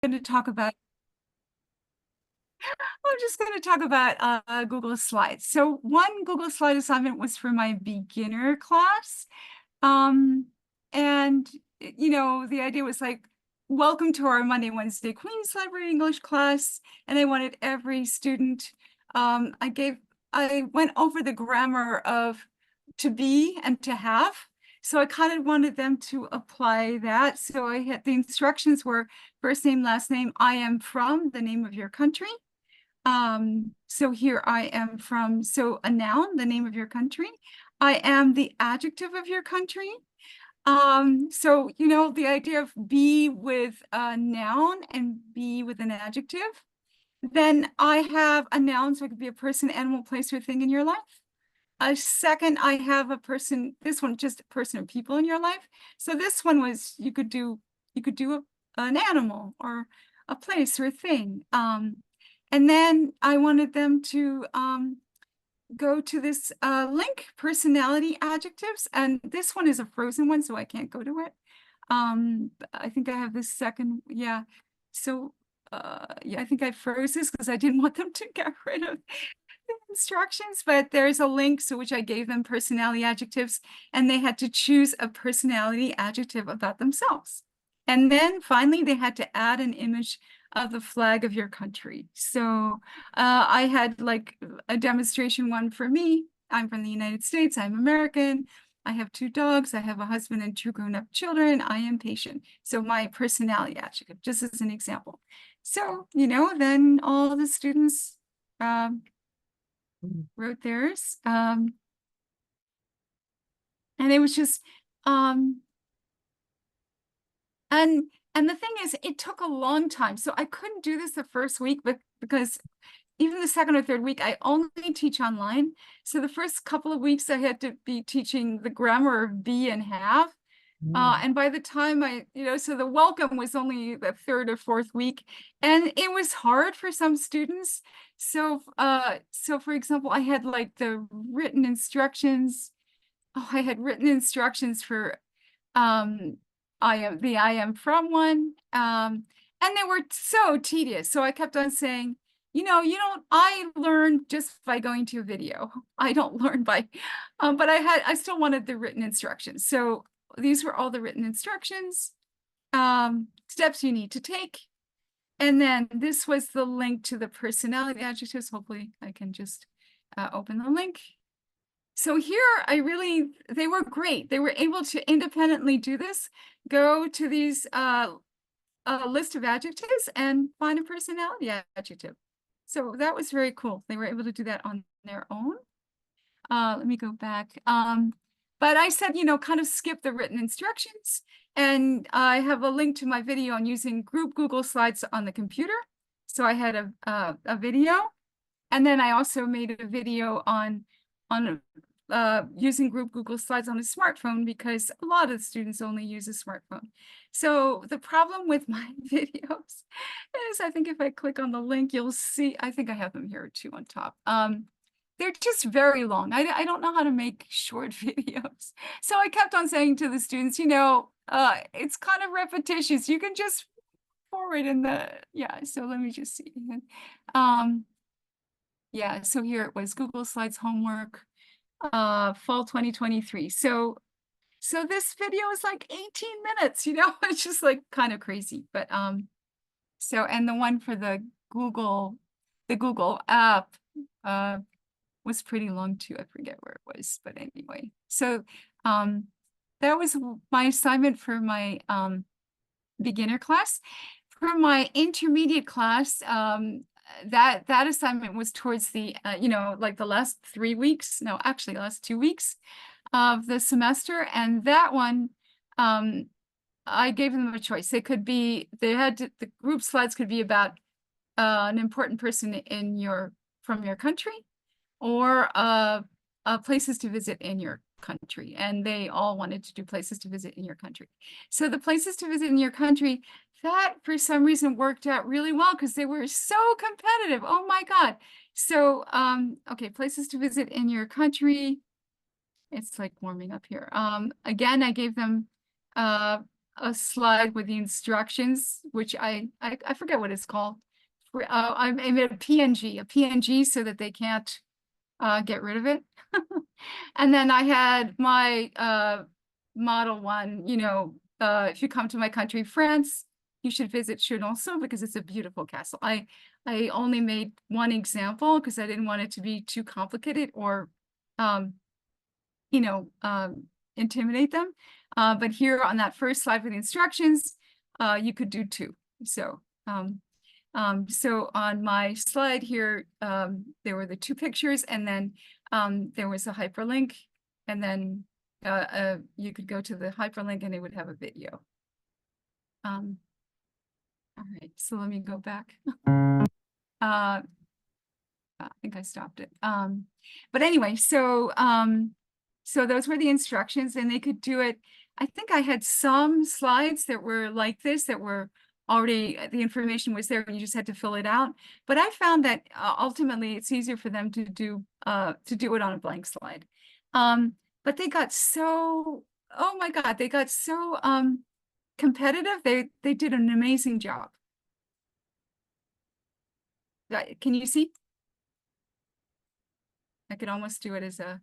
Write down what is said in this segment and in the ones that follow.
going to talk about I'm just going to talk about Google Slides. So one Google Slide assignment was for my beginner class. Um, and the idea was like, welcome to our Monday, Wednesday Queen's Library English class. And I wanted every student, I went over the grammar of to be and to have. So I kind of wanted them to apply that. So I had the instructions were first name, last name, I am from, the name of your country. So here I am from, so a noun, the name of your country. I am the adjective of your country. So, the idea of be with a noun and be with an adjective. Then I have a noun, so it could be a person, animal, place, or thing in your life. A second, I have a person, this one, just a person or people in your life. So this one was, you could do an animal or a place or a thing. And then I wanted them to go to this link, personality adjectives. And this one is a frozen one, so I can't go to it. I think I have this second, yeah. So yeah, I think I froze this because I didn't want them to get rid of the instructions, but there's a link, so which I gave them personality adjectives, and they had to choose a personality adjective about themselves. And then finally, they had to add an image of the flag of your country. So I had like a demonstration one for me. I'm from the United States. I'm American. I have 2 dogs. I have a husband and 2 grown-up children. I am patient. So my personality adjective, just as an example. So, then all the students wrote theirs. And it was just, and the thing is, it took a long time. So I couldn't do this the first week, but because even the second or third week, I only teach online. So the first couple of weeks, I had to be teaching the grammar of be and have. And by the time so the welcome was only the third or fourth week, and it was hard for some students. So, so for example, I had like the written instructions. Oh, I had written instructions for I am from one. And they were so tedious. So I kept on saying, I learned just by going to a video. I don't learn by, but I still wanted the written instructions. So these were all the written instructions, steps you need to take. And then this was the link to the personality adjectives. Hopefully I can just open the link. So here they were great. They were able to independently do this, go to these list of adjectives and find a personality adjective. So that was very cool. They were able to do that on their own. Let me go back. But I said, kind of skip the written instructions. And I have a link to my video on using group Google Slides on the computer. So I had a video. And then I also made a video on using group Google Slides on a smartphone, because a lot of students only use a smartphone. So the problem with my videos is, I think if I click on the link, you'll see, I think I have them here too on top. They're just very long. I don't know how to make short videos. So I kept on saying to the students, it's kind of repetitious. You can just forward in the, yeah, so let me just see. Yeah, so here it was, Google Slides homework, fall 2023. So this video is like 18 minutes, it's just like kind of crazy. But so, and the one for the Google app was pretty long too. I forget where it was, but anyway. So that was my assignment for my beginner class. For my intermediate class, that assignment was towards the like the last 3 weeks, no, actually last 2 weeks of the semester. And that one, I gave them a choice. They could be, the group slides could be about an important person from your country, or places to visit in your country. And they all wanted to do places to visit in your country. So the places to visit in your country, that for some reason worked out really well, because they were so competitive. Oh my God. So, okay, places to visit in your country. It's like warming up here. Again, I gave them a slide with the instructions, which I forget what it's called. I made a PNG so that they can't get rid of it. And then I had my model one, if you come to my country, France, you should visit Chenonceau because it's a beautiful castle. I only made one example because I didn't want it to be too complicated or, intimidate them. But here on that first slide with the instructions, you could do two. So on my slide here, there were the two pictures, and then there was a hyperlink, and then you could go to the hyperlink and it would have a video. All right, so let me go back. I think I stopped it. But anyway, so those were the instructions, and they could do it. I think I had some slides that were like this that were already, the information was there and you just had to fill it out. But I found that ultimately it's easier for them to do it on a blank slide. But they got so, oh my God, they got so competitive. They did an amazing job. Can you see? I could almost do it as a,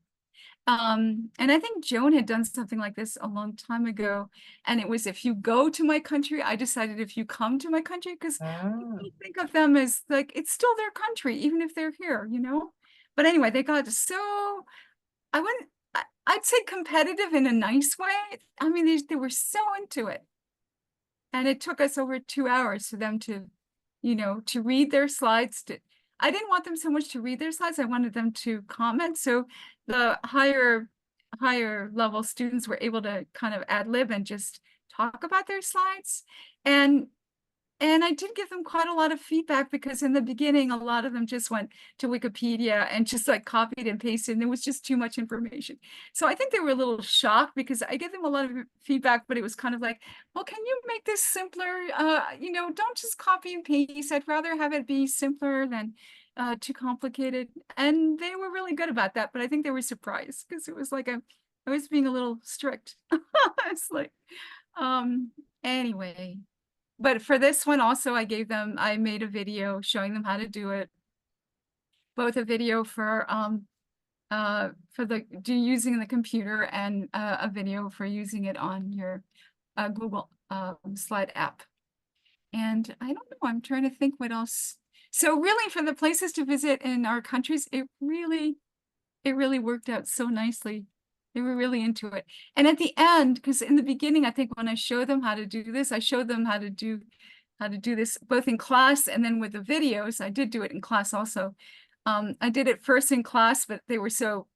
and I think Joan had done something like this a long time ago. And it was, if you go to my country, I decided if you come to my country, because you think of them as like, it's still their country, even if they're here, But anyway, they got so, I'd say competitive in a nice way. I mean, they were so into it. And it took us over 2 hours for them to, to read their slides. I didn't want them so much to read their slides. I wanted them to comment. So the higher level students were able to kind of ad lib and just talk about their slides. And I did give them quite a lot of feedback, because in the beginning, a lot of them just went to Wikipedia and just like copied and pasted, and there was just too much information. So I think they were a little shocked, because I gave them a lot of feedback, but it was kind of like, well, can you make this simpler? Don't just copy and paste. I'd rather have it be simpler than too complicated. And they were really good about that, but I think they were surprised, because it was like I was being a little strict. It's like, anyway. But for this one also, I made a video showing them how to do it. Both a video for using the computer, and a video for using it on your Google Slide app. And I don't know, I'm trying to think what else. So really, for the places to visit in our countries, it really worked out so nicely. They were really into it. And at the end, because in the beginning, I think when I showed them how to do this, I showed them how to do this both in class and then with the videos. I did do it in class also. I did it first in class, but they were so,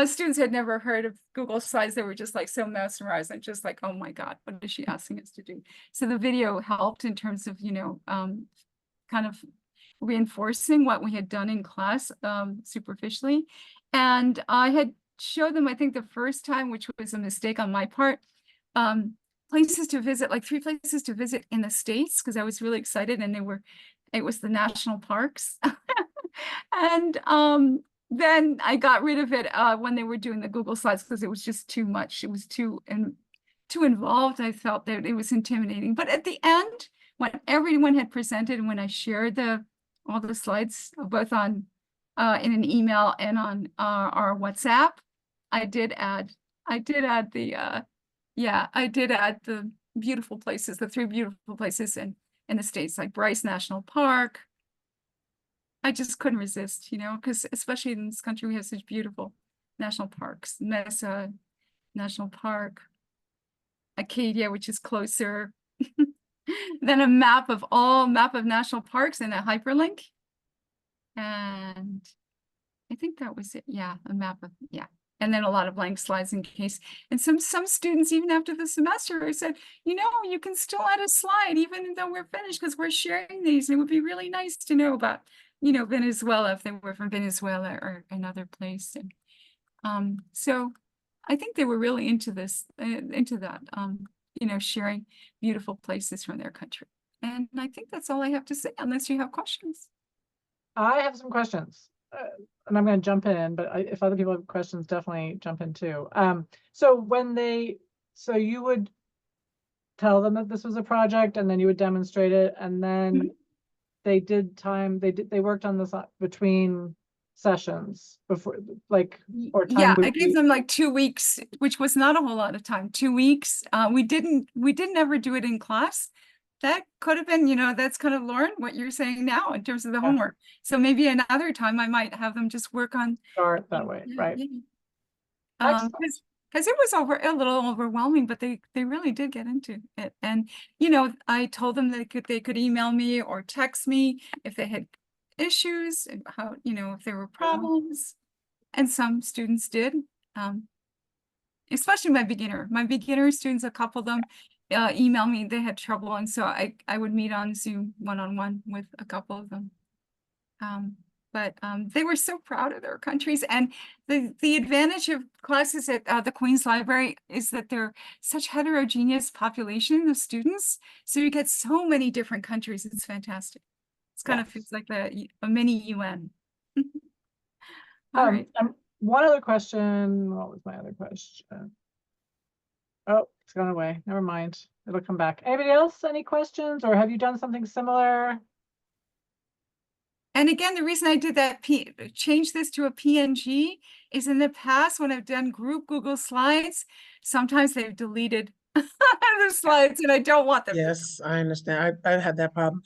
students had never heard of Google Slides. They were just like so mesmerized and just like, oh my God, what is she asking us to do? So the video helped in terms of, kind of reinforcing what we had done in class superficially. And I had showed them, I think the first time, which was a mistake on my part, places to visit, like 3 places to visit in the States, because I was really excited, and it was the national parks. And then I got rid of it when they were doing the Google Slides, because it was just too much. It was too involved. I felt that it was intimidating. But at the end, when everyone had presented, and when I shared all the slides, both on in an email and on our WhatsApp, I did add the beautiful places, the 3 beautiful places in the States, like Bryce National Park. I just couldn't resist, because especially in this country, we have such beautiful national parks. Mesa National Park, Acadia, which is closer. Then a map of national parks and a hyperlink. And I think that was it. Yeah, a map of, yeah. And then a lot of blank slides in case. And some students, even after the semester, said, you can still add a slide even though we're finished, because we're sharing these. And it would be really nice to know about, Venezuela, if they were from Venezuela or another place. And so I think they were really into this, into that, sharing beautiful places from their country. And I think that's all I have to say, unless you have questions. I have some questions. And I'm going to jump in, but if other people have questions, definitely jump in too. So you would tell them that this was a project and then you would demonstrate it, and then Mhm. they worked on this between sessions before, like, or time Yeah, would I gave be. them like 2 weeks, which was not a whole lot of time. 2 weeks. We didn't ever do it in class. That could have been, that's kind of, Lauren, what you're saying now in terms of the Yeah. homework. So maybe another time I might have them just work on. Start that way, Yeah, right? yeah. Excellent. Because it was a little overwhelming, but they really did get into it. And I told them they could email me or text me if they had issues, and how, if there were Yeah. problems. And some students did, especially my beginner students. A couple of them email me they had trouble, and so I would meet on Zoom one-on-one with a couple of them. But they were so proud of their countries, and the advantage of classes at the Queen's Library is that they're such heterogeneous population of students, so you get so many different countries. It's fantastic. It's kind of Yes. feels like a mini UN. All right. One other question. What was my other question? Oh, it's gone away. Never mind. It'll come back. Anybody else? Any questions, or have you done something similar? And again, the reason I did that, change this to a PNG, is in the past when I've done group Google Slides, sometimes they've deleted the slides and I don't want them. Yes, I understand. I've had that problem.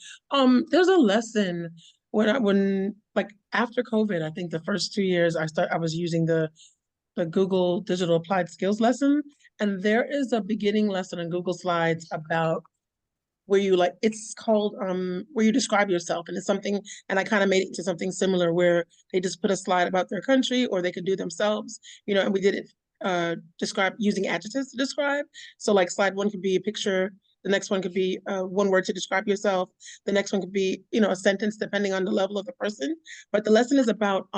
There's a lesson when like after COVID, I think the first 2 years I was using the Google Digital Applied Skills lesson, and there is a beginning lesson in Google Slides about where you like it's called where you describe yourself, and it's something, and I kind of made it to something similar where they just put a slide about their country or they could do themselves, and we did it describe using adjectives to describe. So like slide one could be a picture, the next one could be one word to describe yourself, the next one could be a sentence depending on the level of the person. But the lesson is about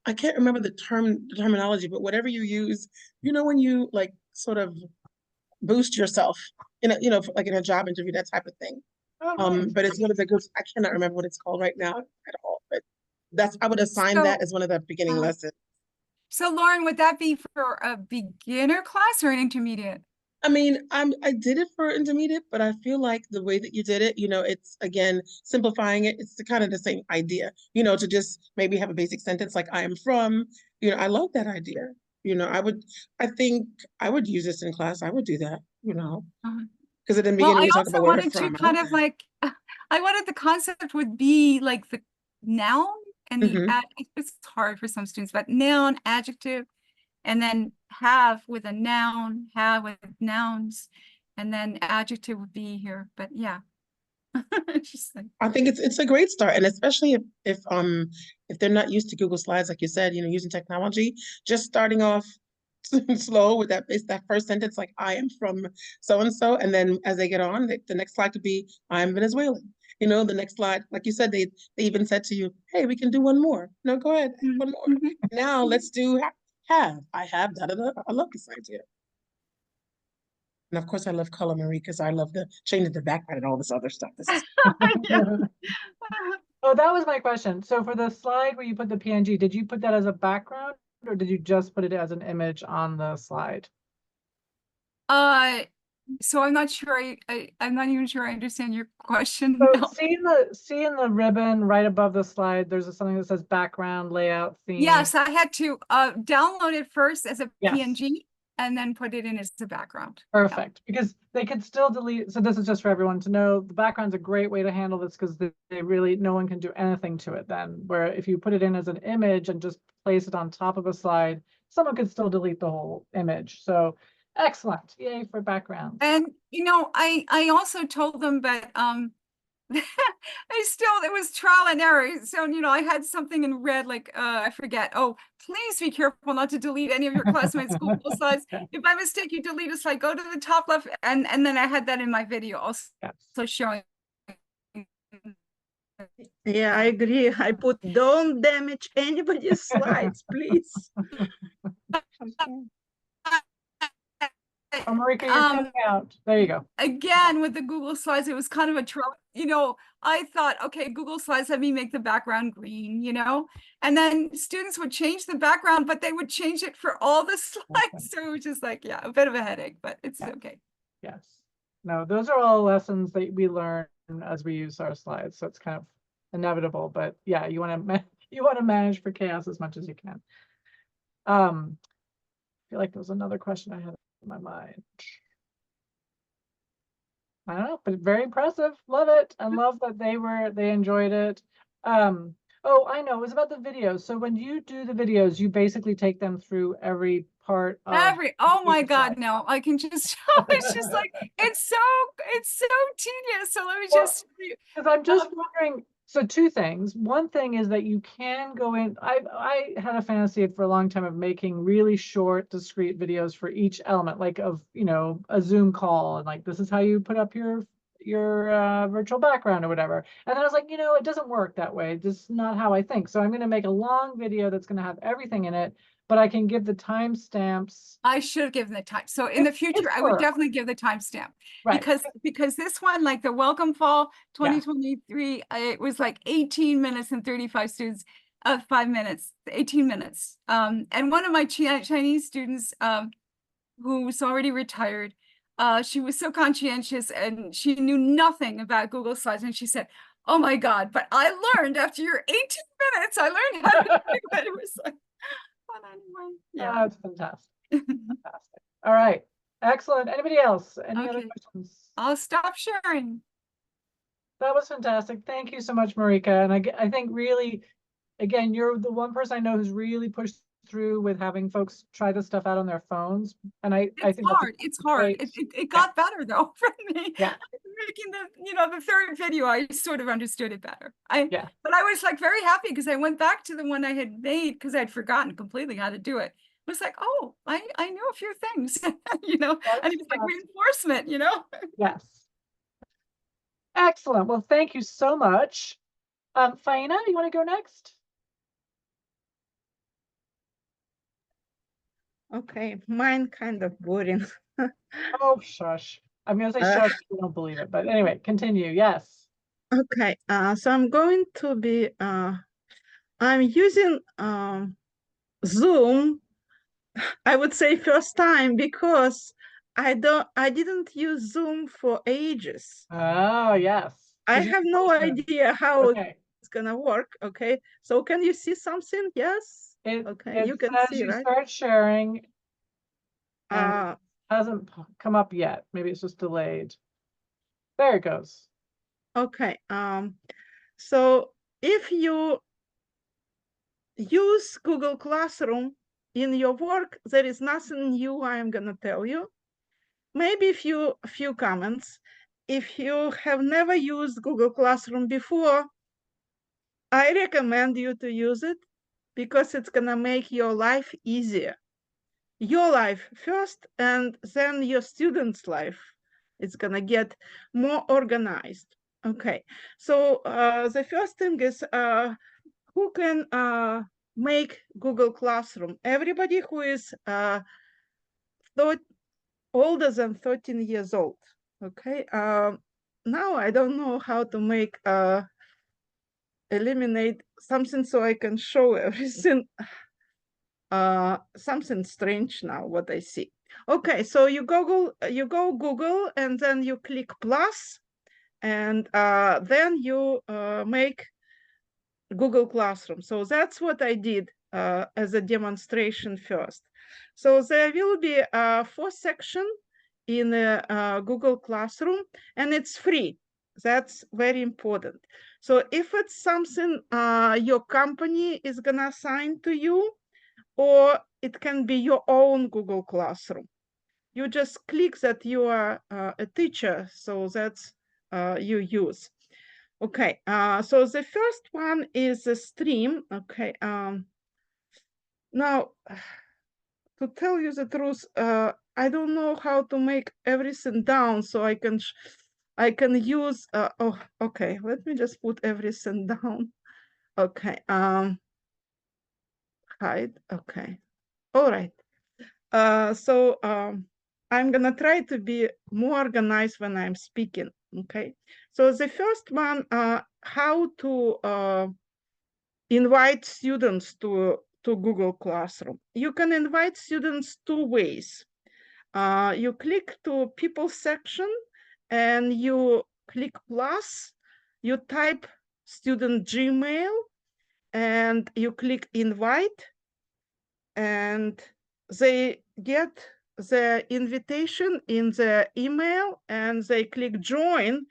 I can't remember the terminology, but whatever you use, when you like sort of boost yourself like in a job interview, that type of thing. But it's one of the groups, I cannot remember what it's called right now at all, but I would assign that So, as one of the beginning lessons. so Lauren, would that be for a beginner class or an intermediate? I mean, I did it for intermediate, but I feel like the way that you did it, it's again simplifying it. It's kind of the same idea, to just maybe have a basic sentence like "I am from." I love that idea. I think I would use this in class. I would do that. Because at the Well, beginning I we talk also about where we're wanted to from. kind of like, I wanted the concept would be like the noun and the Mhm. it's hard for some students, but noun, adjective, and then have with a noun, have with nouns, and then adjective would be here. But yeah, just like, I think it's a great start, and especially if they're not used to Google Slides, like you said, using technology, just starting off slow with that first sentence, like "I am from so and so," and then as they get on, the next slide could be "I'm Venezuelan." The next slide, like you said, they even said to you, "Hey, we can do one more." No, go ahead, one more. mhm. Now let's do have. I have da da da. I love this idea. And of course, I love color, Marie, because I love the changing the background and all this other stuff. This is Oh, that was my question. So for the slide where you put the PNG, did you put that as a background, or did you just put it as an image on the slide? So I'm not sure. I'm not even sure I understand your question. So now. see in the ribbon right above the slide, there's something that says background, layout, theme. Yes, I had to download it first as a Yes. PNG and then put it in as the background. Perfect, because they could still delete. So this is just for everyone to know. The background's a great way to handle this because they really, no one can do anything to it then. Where if you put it in as an image and just place it on top of a slide, someone could still delete the whole image. So excellent, yay for backgrounds. And I also told them, but it was trial and error. So I had something in red, like I forget. Oh, please be careful not to delete any of your classmates' Google Slides. If by mistake you delete a slide, go to the top left, and then I had that in my video also, showing. Yeah, I agree. I put don't damage anybody's slides, please. Oh, Marika, you're cutting out. There you go. Again, with the Google Slides, it was kind of a trouble. I thought, okay, Google Slides, let me make the background green, and then students would change the background, but they would change it for all the slides. So it was just like, yeah, a bit of a headache, but it's okay. Yes. no, those are all lessons that we learn as we use our slides. So it's kind of inevitable, but yeah, you want to you want to manage for chaos as much as you can. I feel like there was another question I had in my mind. I don't know, but very impressive. Love it. I love that they enjoyed it. Oh, I know, it was about the videos. So when you do the videos, you basically take them through every part of Oh my Google God, Slides. no, I can just, it's just like, it's so tedious. So let me Well, just, Because I'm just wondering, so two things. One thing is that you can go in, I had a fantasy for a long time of making really short, discrete videos for each element, like of, you know, a Zoom call, and like, this is how you put up your virtual background or whatever. And then I was like, you know, it doesn't work that way. This is not how I think. So I'm going to make a long video that's going to have everything in it, but I can give the timestamps. I should have given the time. So in the future, I would work. definitely give the timestamp. Right. Because this one, like the Welcome Fall 2023, it was like 18 minutes and 35 students, 5 minutes, 18 minutes. And one of my Chinese students, who's already retired, she was so conscientious and she knew nothing about Google Slides. And she said, oh my God, but I learned after your 18 minutes, I learned how to do it. It was like, but anyway, yeah. That's fantastic. Fantastic. All right. Excellent. Anybody else? Any other Okay. questions? I'll stop sharing. That was fantastic. Thank you so much, Marika. And I think really, again, you're the one person I know who's really pushed through with having folks try this stuff out on their phones. And I It's think hard. It's hard. great. It got better though for me. Yeah. Making the third video, I sort of understood it better. Yeah. But I was like very happy because I went back to the one I had made because I'd forgotten completely how to do it. It was like, oh, I knew a few things, you know, That's and it was like fantastic. reinforcement, you know. Yes. Excellent. Well, thank you so much. Faina, you want to go next? Okay, mine kind of boring. Oh, shush. I'm going to say shush if you don't believe it. But anyway, continue. Yes. Okay, so I'm going to be, I'm using Zoom, I would say first time, because I didn't use Zoom for ages. Oh, yes. I have no idea how Okay. it's gonna work. Okay, so can you see something? Yes. Okay, you can see, right? Start sharing. And Uh, hasn't come up yet. Maybe it's just delayed. There it goes. okay. So if you use Google Classroom in your work, there is nothing new I'm gonna tell you. Maybe a few comments. If you have never used Google Classroom before, I recommend you to use it because it's gonna make your life easier. Your life first, and then your students' life. It's gonna get more organized. Okay, so the first thing is who can make Google Classroom? Everybody who is older than 13 years old. Okay, now I don't know how to make eliminate something so I can show everything. Something strange now what I see. Okay, so you go Google and then you click plus, and then you make Google Classroom. So that's what I did as a demonstration first. So there will be 4 sections in Google Classroom, and it's free. That's very important. So if it's something your company is gonna assign to you, or it can be your own Google Classroom, you just click that you are a teacher, so that's you use. Okay, so the first one is a stream. Okay, now to tell you the truth, I don't know how to make everything down so I can use. Oh, okay. Let me just put everything down. Okay. Hide. Okay. All right. So I'm gonna try to be more organized when I'm speaking. Okay. So the first one, how to invite students to Google Classroom. You can invite students 2 ways. You click to people section and you click plus, you type student Gmail, and you click invite, and they get the invitation in the email, and they click join,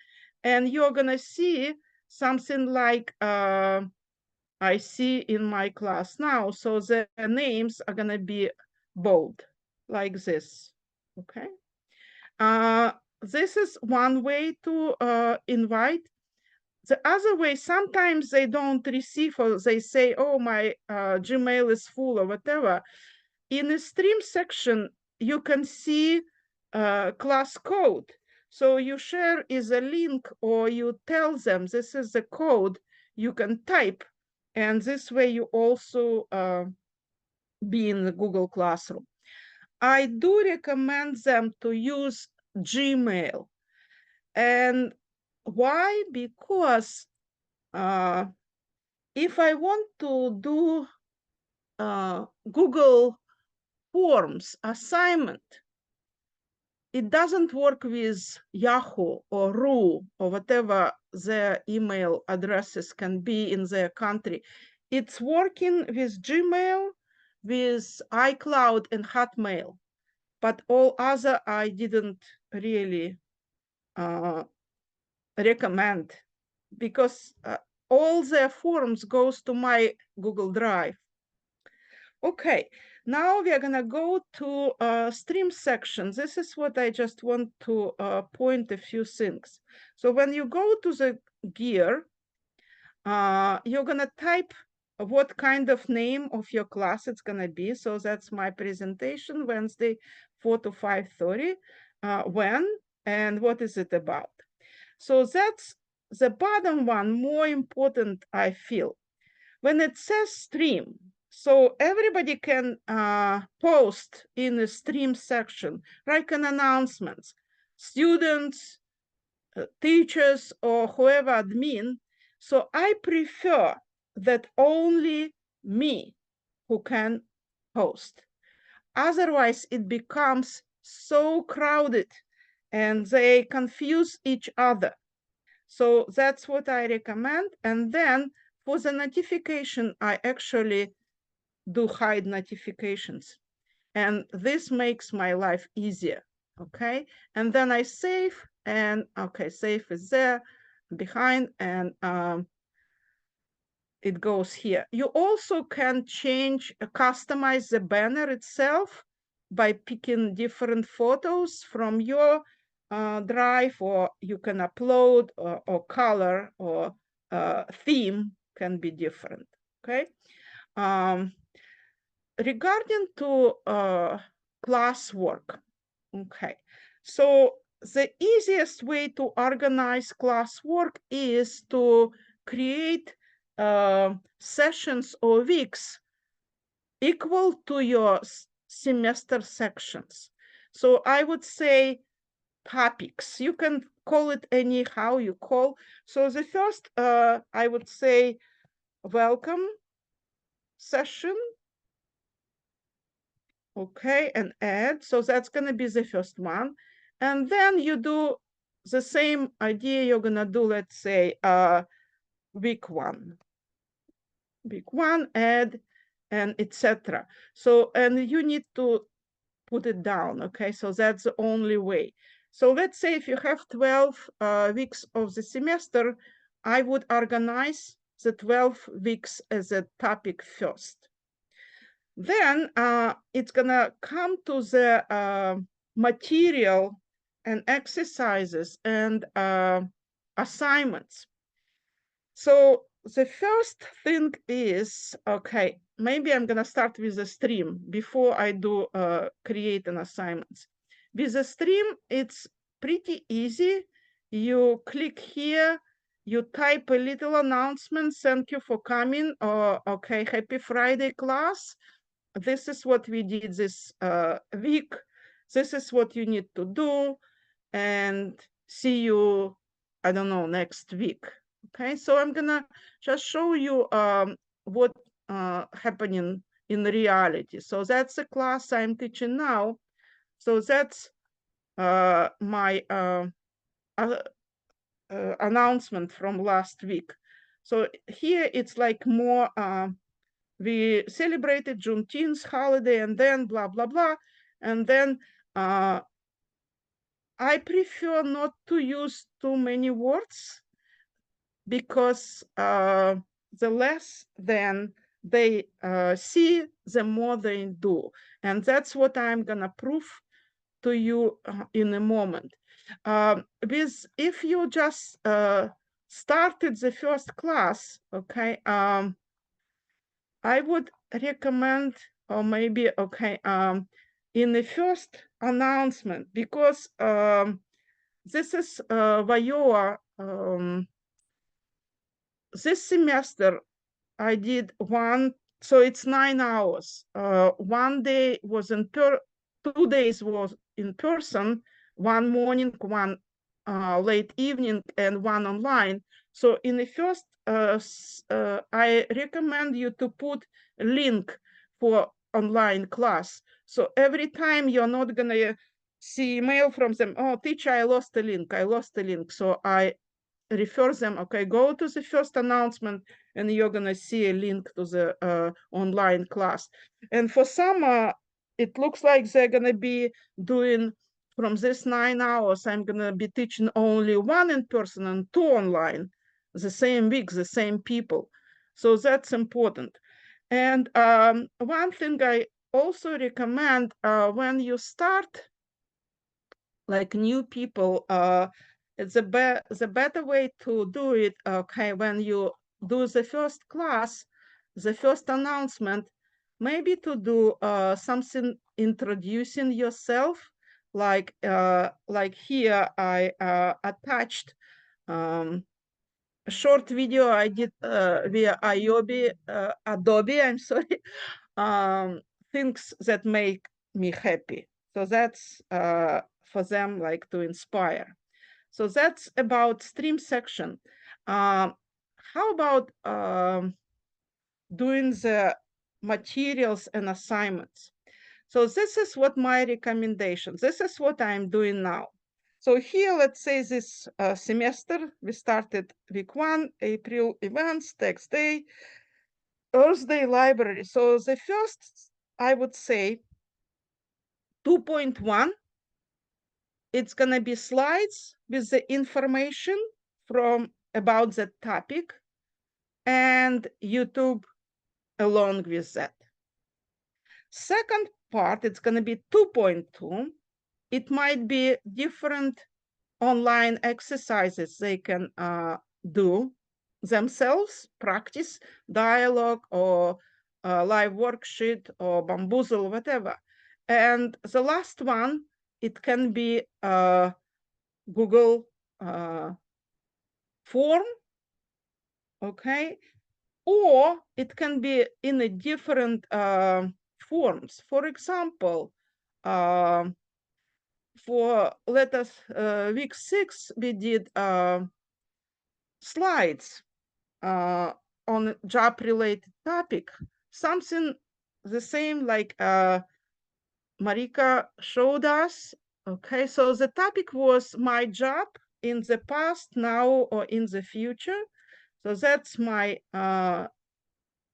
and you're gonna see something like I see in my class now. So the names are gonna be bold like this, okay? This is one way to invite. The other way, sometimes they don't receive, or they say, oh, my Gmail is full or whatever. In the stream section, you can see class code. So you share is a link, or you tell them this is the code you can type. And this way you also be in the Google Classroom. I do recommend them to use Gmail. And why? Because if I want to do Google Forms assignment, it doesn't work with Yahoo or Ru or whatever their email addresses can be in their country. It's working with Gmail, with iCloud and Hotmail, but all other I didn't really recommend, because all their forms goes to my Google Drive. Okay, now we are gonna go to stream section. This is what I just want to point a few things. So when you go to the gear, you're gonna type what kind of name of your class it's gonna be. So that's my presentation, Wednesday, 4 to 5:30. When and what is it about? So that's the bottom one, more important, I feel. When it says stream, so everybody can post in the stream section, like an announcements, students, teachers, or whoever admin. So I prefer that only me who can post. Otherwise, it becomes so crowded and they confuse each other. So that's what I recommend. And then for the notification, I actually do hide notifications. And this makes my life easier, okay? And then I save, and okay, save is there behind, and it goes here. You also can change, customize the banner itself by picking different photos from your drive, or you can upload, or color, or theme can be different, okay? Regarding to classwork, okay, so the easiest way to organize classwork is to create sessions or weeks equal to your semester sections. So I would say topics. You can call it anyhow you call. So the first, I would say, welcome session. Okay, and add. So that's going to be the first one. And then you do the same idea. You're going to do, let's say, week one, add, and etc. So, and you need to put it down. Okay, so that's the only way. So let's say if you have 12 weeks of the semester, I would organize the 12 weeks as a topic first. Then it's gonna come to the material and exercises and assignments. So the first thing is, okay, maybe I'm gonna start with the stream before I do create an assignment. With the stream, it's pretty easy. You click here, you type a little announcement, thank you for coming, or okay, happy Friday class. This is what we did this week. This is what you need to do, and see you, I don't know, next week. Okay, so I'm gonna just show you what happening in reality. So that's the class I'm teaching now. So that's my announcement from last week. So here it's like more, we celebrated Juneteenth holiday and then blah, blah, blah. And then I prefer not to use too many words because the less then they see, the more they do. And that's what I'm gonna prove to you in a moment. If you just started the first class, okay, I would recommend, or maybe, okay, in the first announcement, because this is Vioa. This semester I did one, so it's 9 hours. One day was 2 days was in person, one morning, one late evening, and one online. So in the first, I recommend you to put a link for online class. So every time you're not gonna see email from them, oh, teacher, I lost a link, I lost a link. So I refer them, okay, go to the first announcement and you're gonna see a link to the online class. And for some, it looks like they're gonna be doing from this 9 hours, I'm gonna be teaching only 1 in person and 2 online, the same week, the same people. So that's important. And one thing I also recommend when you start like new people, it's the better way to do it, okay, when you do the first class, the first announcement, maybe to do something introducing yourself, like here I attached a short video I did via Adobe, I'm sorry, things that make me happy. So that's for them, like to inspire. So that's about stream section. How about doing the materials and assignments? So this is what my recommendation. This is what I'm doing now. So here, let's say this semester, we started week 1, April events, text day, Thursday library. So the first, I would say, 2.1, it's gonna be slides with the information from about the topic and YouTube along with that. Second part, it's gonna be 2.2. It might be different online exercises they can do themselves, practice dialogue or live worksheet or Bamboozle, whatever. And the last one, it can be Google form, okay? Or it can be in a different forms. For example, for let us week 6, we did slides on job related topic, something the same like Marika showed us. Okay, so the topic was my job in the past, now, or in the future. So that's my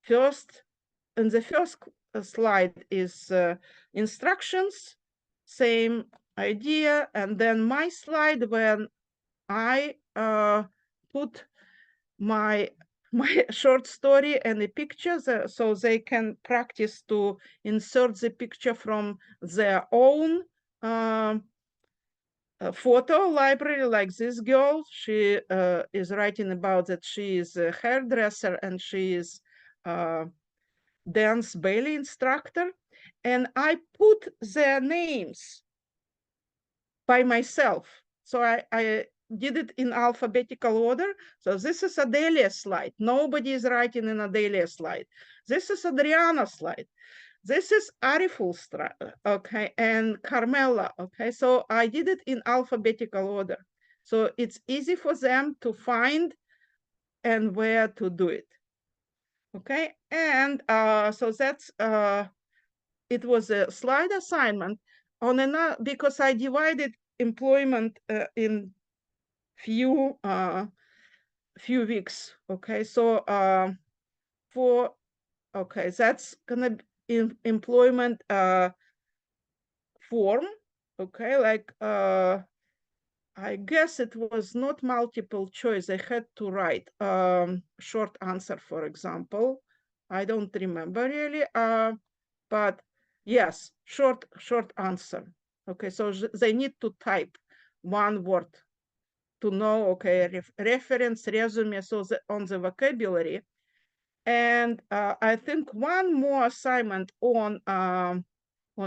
first, and the first slide is instructions, same idea. And then my slide when I put my short story and the pictures so they can practice to insert the picture from their own photo library, like this girl. She is writing about that she is a hairdresser and she is dance ballet instructor, and I put their names by myself. So I did it in alphabetical order. So this is Adelia slide. Nobody is writing in Adelia slide. This is Adriana slide. This is Ariful slide, okay, and Carmela, okay. So I did it in alphabetical order. So it's easy for them to find and where to do it. Okay, and so that's it was a slide assignment on another, because I divided employment in few weeks. Okay, so okay, that's gonna be employment form. Okay, like I guess it was not multiple choice. I had to write short answer, for example. I don't remember really, but yes, short answer. Okay, so they need to type one word to know, okay, reference, resume, so on the vocabulary. And I think one more assignment on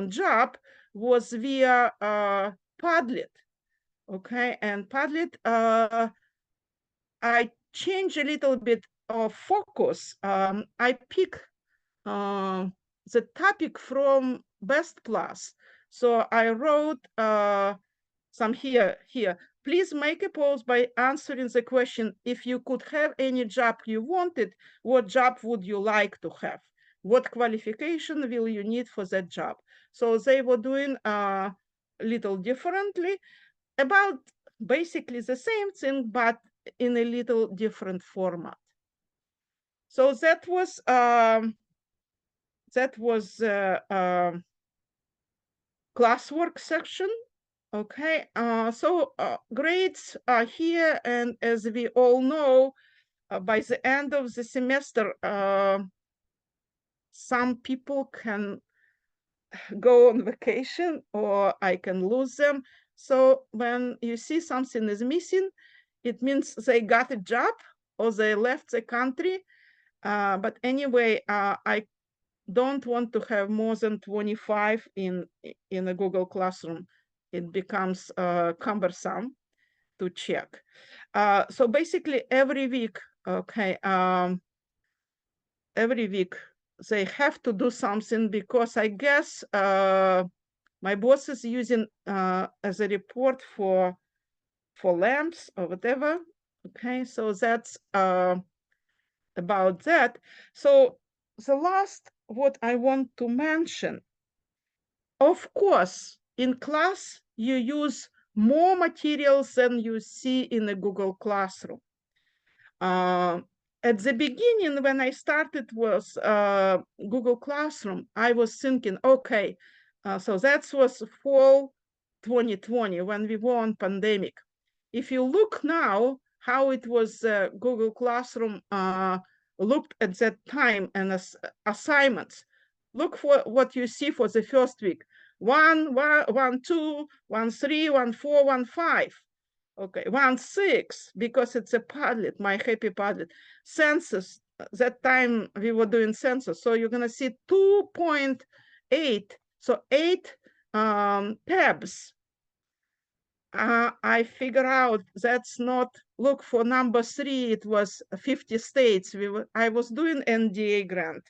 job was via Padlet. Okay, and Padlet, I changed a little bit of focus. I pick the topic from best class. So I wrote some here. Please make a pause by answering the question, if you could have any job you wanted, what job would you like to have? What qualification will you need for that job? So they were doing a little differently, about basically the same thing, but in a little different format. So that was classwork section. Okay, so grades are here, and as we all know, by the end of the semester, some people can go on vacation or I can lose them. So when you see something is missing, it means they got a job or they left the country. But anyway, I don't want to have more than 25 in a Google Classroom. It becomes cumbersome to check. So basically every week, okay, every week they have to do something, because I guess my boss is using as a report for lamps or whatever. Okay, so that's about that. So the last what I want to mention, of course, in class you use more materials than you see in a Google Classroom. At the beginning, when I started with Google Classroom, I was thinking, okay, so that was fall 2020 when we were on pandemic. If you look now how it was Google Classroom looked at that time and as assignments, look for what you see for the first week. 1, 2, 1, 3, 1, 4, 1, 5. Okay, 1, 6, because it's a Padlet, my happy Padlet. Census, that time we were doing census. So you're gonna see 2.8, so 8 tabs. I figure out that's not, look for number 3, it was 50 states. I was doing NDA grant,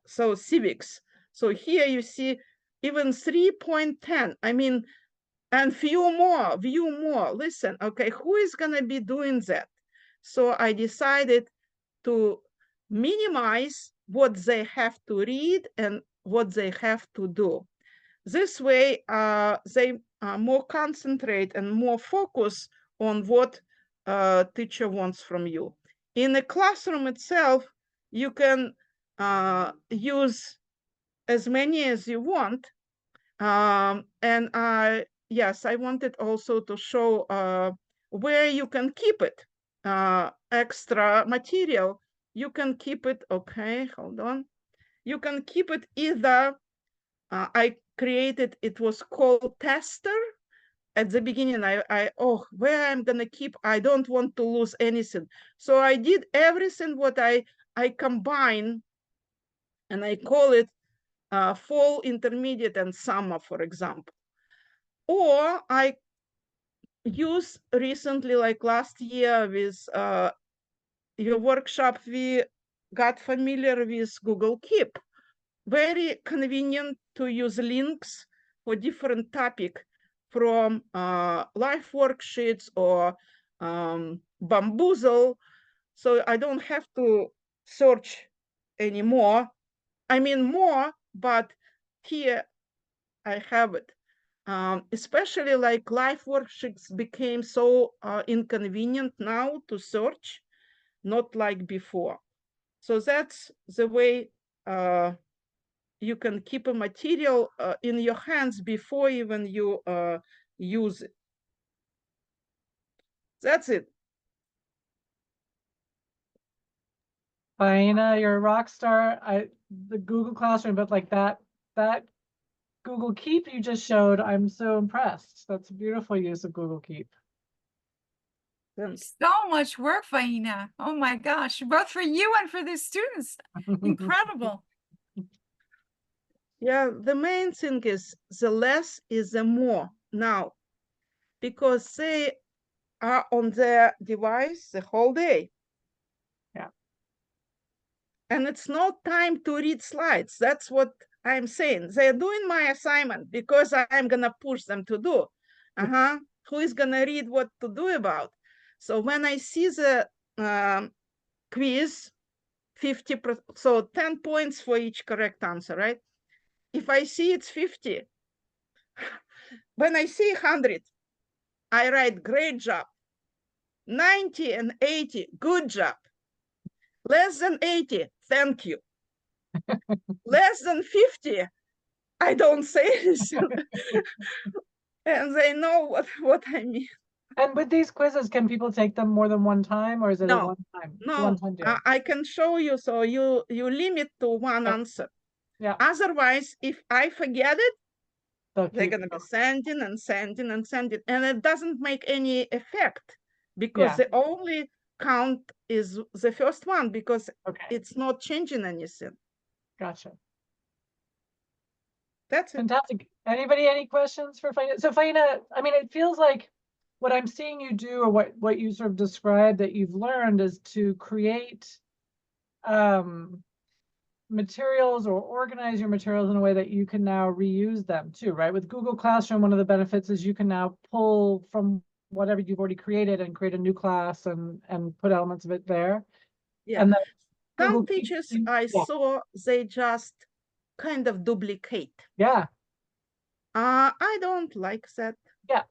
so civics. So here you see even 3.10, I mean, and view more. Listen, okay, who is gonna be doing that? So I decided to minimize what they have to read and what they have to do. This way, they more concentrate and more focus on what teacher wants from you. In the classroom itself, you can use as many as you want. And yes, I wanted also to show where you can keep it. Extra material, you can keep it, okay, hold on. You can keep it either, I created, it was called tester. At the beginning, where I'm gonna keep, I don't want to lose anything. So I did everything what I combine, and I call it fall, intermediate, and summer, for example. Or I use recently, like last year with your workshop, we got familiar with Google Keep. Very convenient to use links for different topic from live worksheets or Bamboozle. So I don't have to search anymore. I mean more, but here I have it. Especially like live worksheets became so inconvenient now to search, not like before. So that's the way you can keep a material in your hands before even you use it. That's it. Faina, you're a rock star. The Google Classroom, but like that Google Keep you just showed, I'm so impressed. That's a beautiful use of Google Keep. Thanks. So much work, Faina. Oh my gosh, both for you and for the students. Incredible. Yeah, the main thing is the less is the more now, because they are on their device the whole day. Yeah. And it's not time to read slides. That's what I'm saying. They're doing my assignment because I'm gonna push them to do. Who is gonna read what to do about? So when I see the quiz, 50%, so 10 points for each correct answer, right? If I see it's 50, when I see 100, I write great job. 90 and 80, good job. Less than 80, thank you. Less than 50, I don't say anything. And they know what I mean. And with these quizzes, can people take them more than one time, or is it a No, one-time no, deal? I can show you. So you limit to one Okay. answer. Yeah. Otherwise, if I forget it, They'll they're keep gonna be going. sending and sending and sending, and it doesn't make any effect because Yeah. the only count is the first one because Okay. it's not changing anything. Gotcha. That's it. Fantastic. Anybody, any questions for Faina? So Faina, I mean, it feels like what I'm seeing you do, or what you sort of described that you've learned, is to create materials or organize your materials in a way that you can now reuse them too, right? With Google Classroom, one of the benefits is you can now pull from whatever you've already created and create a new class and put elements of it there. Yeah. And then Google Some Keep, teachers I saw, they just kind of duplicate. yeah. I don't like that. Yeah.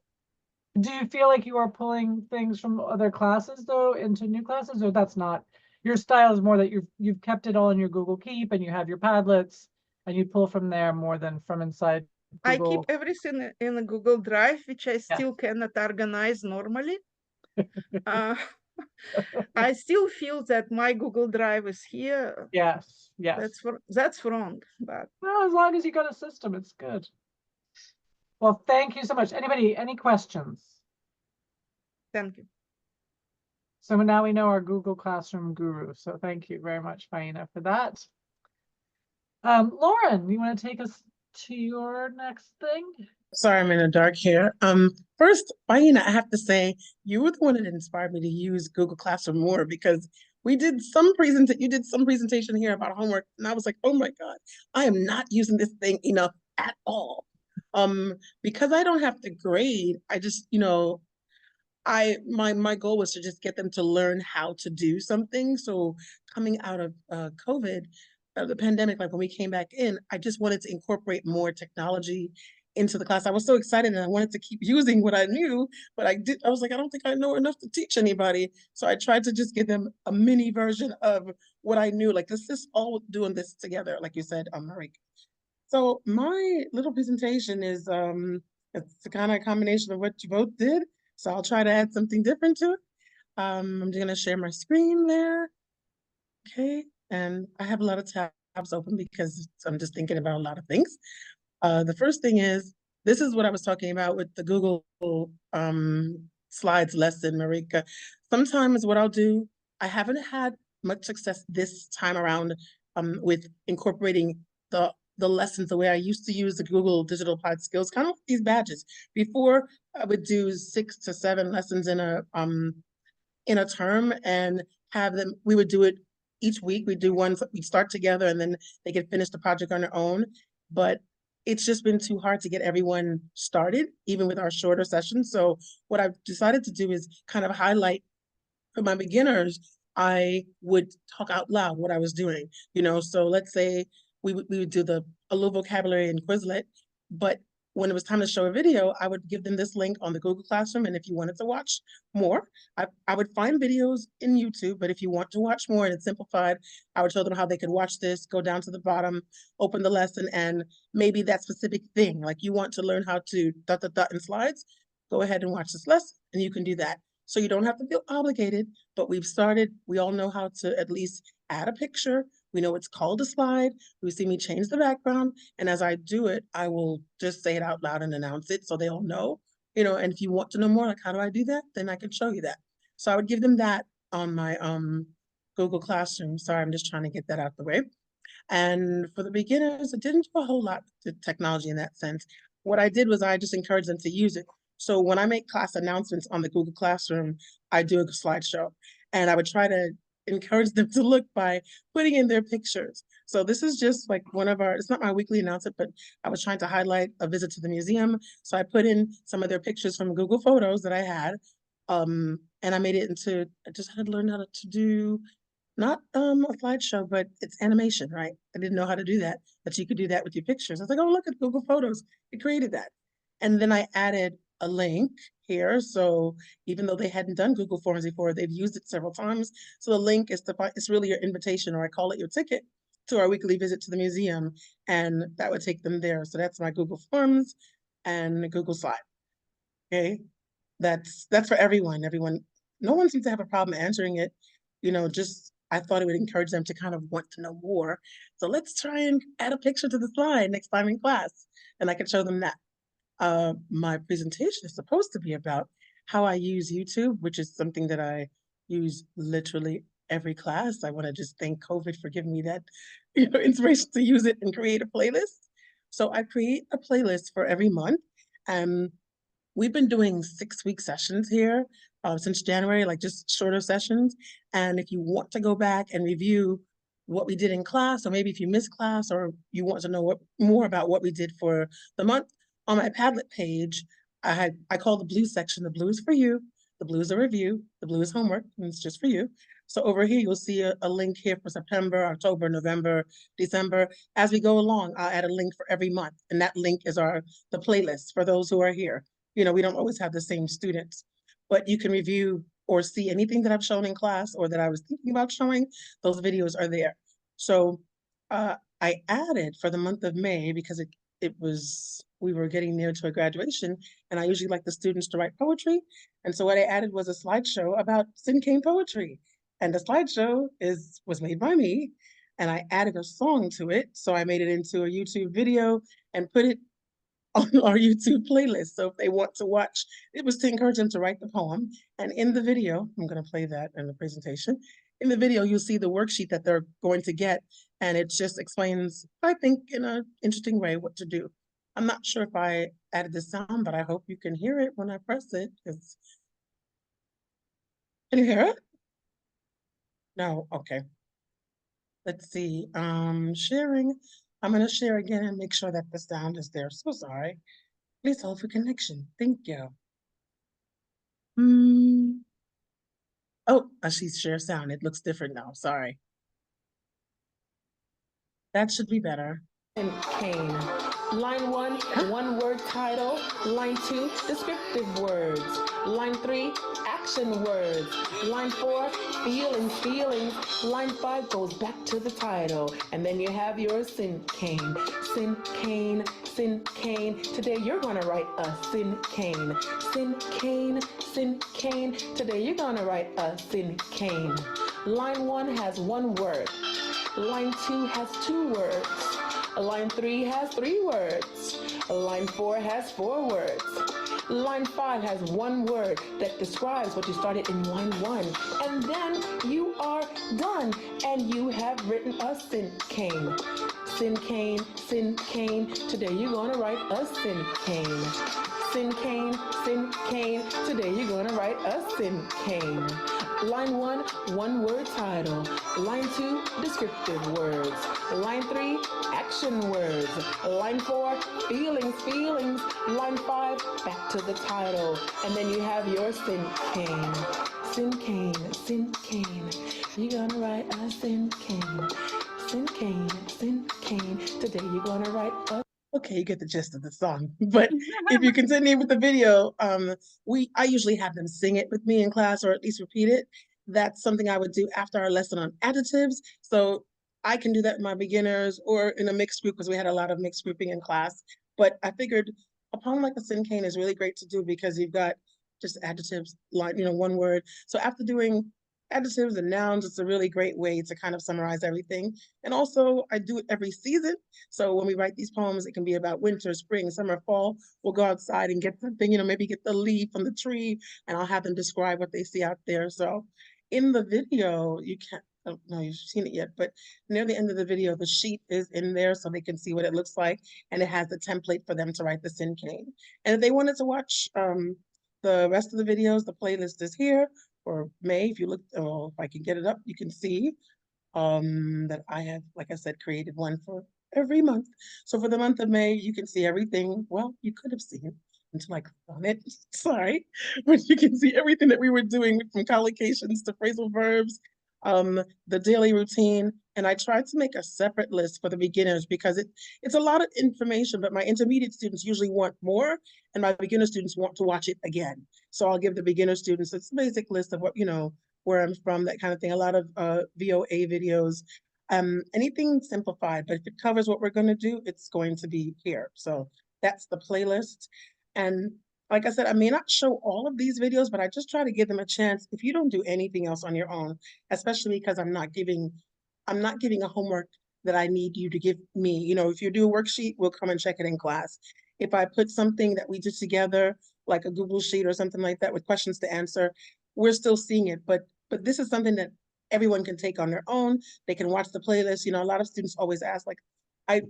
Do you feel like you are pulling things from other classes though into new classes, or that's not your style? Is more that you've kept it all in your Google Keep and you have your Padlets and you pull from there more than from inside I keep Google? everything in a Google Drive, which I Yeah. still cannot organize normally. I still feel that my Google Drive is here. Yes, yes. That's wrong, but Well, as long as you got a system, it's good. Well, thank you so much. Anybody, any questions? thank you. So now we know our Google Classroom guru. So thank you very much, Faina, for that. Lauren, you want to take us to your next thing? Sorry, I'm in the dark here. First, Faina, I have to say, you were the one that inspired me to use Google Classroom more because you did some presentation here about homework, and I was like, oh my God, I am not using this thing enough at all. Because I don't have to grade, I just, my goal was to just get them to learn how to do something. So coming out of COVID, the pandemic, like when we came back in, I just wanted to incorporate more technology into the class. I was so excited and I wanted to keep using what I knew, but I was like, I don't think I know enough to teach anybody. So I tried to just give them a mini version of what I knew. Like, let's just all doing this together, like you said, Marika. So my little presentation is it's the kind of combination of what you both did. So I'll try to add something different to it. I'm just gonna share my screen there. Okay, and I have a lot of tabs open because I'm just thinking about a lot of things. The first thing is, this is what I was talking about with the Google Slides lesson, Marika. Sometimes what I'll do, I haven't had much success this time around with incorporating the lessons the way I used to use the Google Digital Applied Skills, kind of like these badges. Before, I would do 6 to 7 lessons in a term and have them, we would do it each week. We'd do one, we'd start together and then they could finish the project on their own. But it's just been too hard to get everyone started, even with our shorter sessions. So what I've decided to do is kind of highlight for my beginners, I would talk out loud what I was doing, So let's say we would do a little vocabulary in Quizlet, but when it was time to show a video, I would give them this link on the Google Classroom. And if you wanted to watch more, I would find videos in YouTube, but if you want to watch more and it's simplified, I would show them how they could watch this, go down to the bottom, open the lesson, and maybe that specific thing, like you want to learn how to ... in slides, go ahead and watch this lesson, and you can do that. So you don't have to feel obligated, but we've started, we all know how to at least add a picture. We know it's called a slide. We see me change the background. And as I do it, I will just say it out loud and announce it so they all know, and if you want to know more, like, how do I do that? Then I can show you that. So I would give them that on my Google Classroom. Sorry, I'm just trying to get that out the way. And for the beginners, it didn't do a whole lot to technology in that sense. What I did was I just encouraged them to use it. So when I make class announcements on the Google Classroom, I do a slideshow, and I would try to encourage them to look by putting in their pictures. So this is just like one of our, it's not my weekly announcement, but I was trying to highlight a visit to the museum. So I put in some of their pictures from Google Photos that I had. And I made it into, I just had to learn how to do, not a slideshow, but it's animation, right? I didn't know how to do that, but you could do that with your pictures. I was like, oh, look at Google Photos. It created that. And then I added a link here. So even though they hadn't done Google Forms before, they've used it several times. So the link is it's really your invitation, or I call it your ticket to our weekly visit to the museum. And that would take them there. So that's my Google Forms and Google Slide. Okay. That's for everyone. No one seems to have a problem answering it. Just, I thought it would encourage them to kind of want to know more. So let's try and add a picture to the slide next time in class. And I can show them that. My presentation is supposed to be about how I use YouTube, which is something that I use literally every class. I want to just thank COVID for giving me that, inspiration to use it and create a playlist. So I create a playlist for every month. We've been doing 6-week sessions here since January, like just shorter sessions. And if you want to go back and review what we did in class, or maybe if you missed class, or you want to know more about what we did for the month, on my Padlet page, I call the blue section, the blue is for you, the blue is a review, the blue is homework, and it's just for you. So over here, you'll see a link here for September, October, November, December. As we go along, I'll add a link for every month. And that link is the playlist for those who are here. We don't always have the same students, but you can review or see anything that I've shown in class or that I was thinking about showing. Those videos are there. So I added for the month of May, because we were getting near to a graduation, and I usually like the students to write poetry. And so what I added was a slideshow about Cinquain poetry. And the slideshow was made by me, and I added a song to it. So I made it into a YouTube video and put it on our YouTube playlist. So if they want to watch, it was to encourage them to write the poem. And in the video, I'm going to play that in the presentation. In the video, you'll see the worksheet that they're going to get. And it just explains, I think, in an interesting way, what to do. I'm not sure if I added the sound, but I hope you can hear it when I press it. Can you hear it? No, okay. Let's see, sharing. I'm gonna share again and make sure that the sound is there. So sorry. Please hold for connection. Thank you. Oh, I see share sound. It looks different now. Sorry. That should be better. Cane. Line 1, one-word title. Line 2, descriptive words. Line 3, action words. Line 4, feelings. Line 5 goes back to the title. And then you have your Cinquain. Cinquain. Today you're going to write a Cinquain. Cinquain. Today you're going to write a Cinquain. Line 1 has one word. Line 2 has 2 words. Line 3 has 3 words. Line 4 has 4 words. Line 5 has 1 word that describes what you started in line 1. And then you are done, and you have written a Cinquain. Cinquain. Today you're going to write a Cinquain. Cinquain. Today you're going to write a Cinquain. Line 1, one-word title. Line 2, descriptive words. Line 3, action words. Line 4, feelings. Line 5, back to the title. And then you have your Cinquain. Cinquain. You're gonna write a Cinquain. Cinquain. Today you're gonna write a okay, you get the gist of the song. But if you continue with the video, I usually have them sing it with me in class, or at least repeat it. That's something I would do after our lesson on additives. So I can do that in my beginners or in a mixed group, because we had a lot of mixed grouping in class. But I figured a poem like a Sin Cane is really great to do because you've got just adjectives, line, one word. So after doing adjectives and nouns, it's a really great way to kind of summarize everything. And also I do it every season. So when we write these poems, it can be about winter, spring, summer, fall. We'll go outside and get something, maybe get the leaf from the tree, and I'll have them describe what they see out there. So in the video, you can't, I don't know if you've seen it yet, but near the end of the video, the sheet is in there so they can see what it looks like. And it has the template for them to write the Sin Cane. And if they wanted to watch the rest of the videos, the playlist is here for May. If you look, if I can get it up, you can see that I have, like I said, created one for every month. So for the month of May, you can see everything. Well, you could have seen it until I clicked on it. Sorry, but you can see everything that we were doing, from collocations to phrasal verbs, the daily routine. And I tried to make a separate list for the beginners because it's a lot of information, but my intermediate students usually want more, and my beginner students want to watch it again. So I'll give the beginner students a basic list of what, where I'm from, that kind of thing. A lot of VOA videos, anything simplified, but if it covers what we're going to do, it's going to be here. So that's the playlist. And like I said, I may not show all of these videos, but I just try to give them a chance. If you don't do anything else on your own, especially because I'm not giving a homework that I need you to give me. If you do a worksheet, we'll come and check it in class. If I put something that we did together, like a Google Sheet or something like that with questions to answer, we're still seeing it. But this is something that everyone can take on their own. They can watch the playlist. A lot of students always ask, like,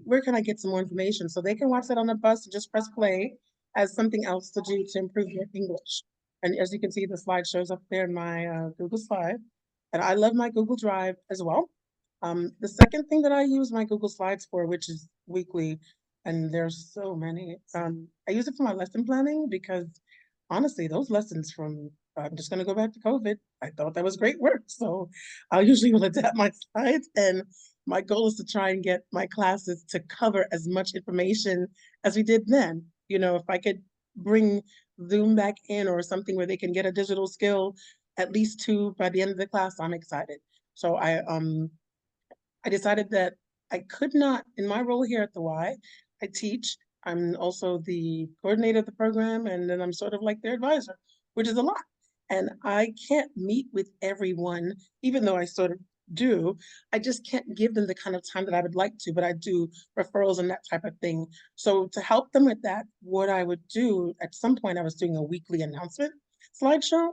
where can I get some more information? So they can watch that on the bus and just press play as something else to do to improve their English. And as you can see, the slide shows up there in my Google Slide. And I love my Google Drive as well. The second thing that I use my Google Slides for, which is weekly, and there's so many, I use it for my lesson planning because honestly, those lessons from, I'm just gonna go back to COVID, I thought that was great work. So I usually will adapt my slides, and my goal is to try and get my classes to cover as much information as we did then. If I could bring Zoom back in or something where they can get a digital skill, at least 2 by the end of the class, I'm excited. So I decided that I could not, in my role here at the Y, I teach. I'm also the coordinator of the program, and then I'm sort of like their advisor, which is a lot. And I can't meet with everyone, even though I sort of do. I just can't give them the kind of time that I would like to, but I do referrals and that type of thing. So to help them with that, what I would do, at some point I was doing a weekly announcement slideshow,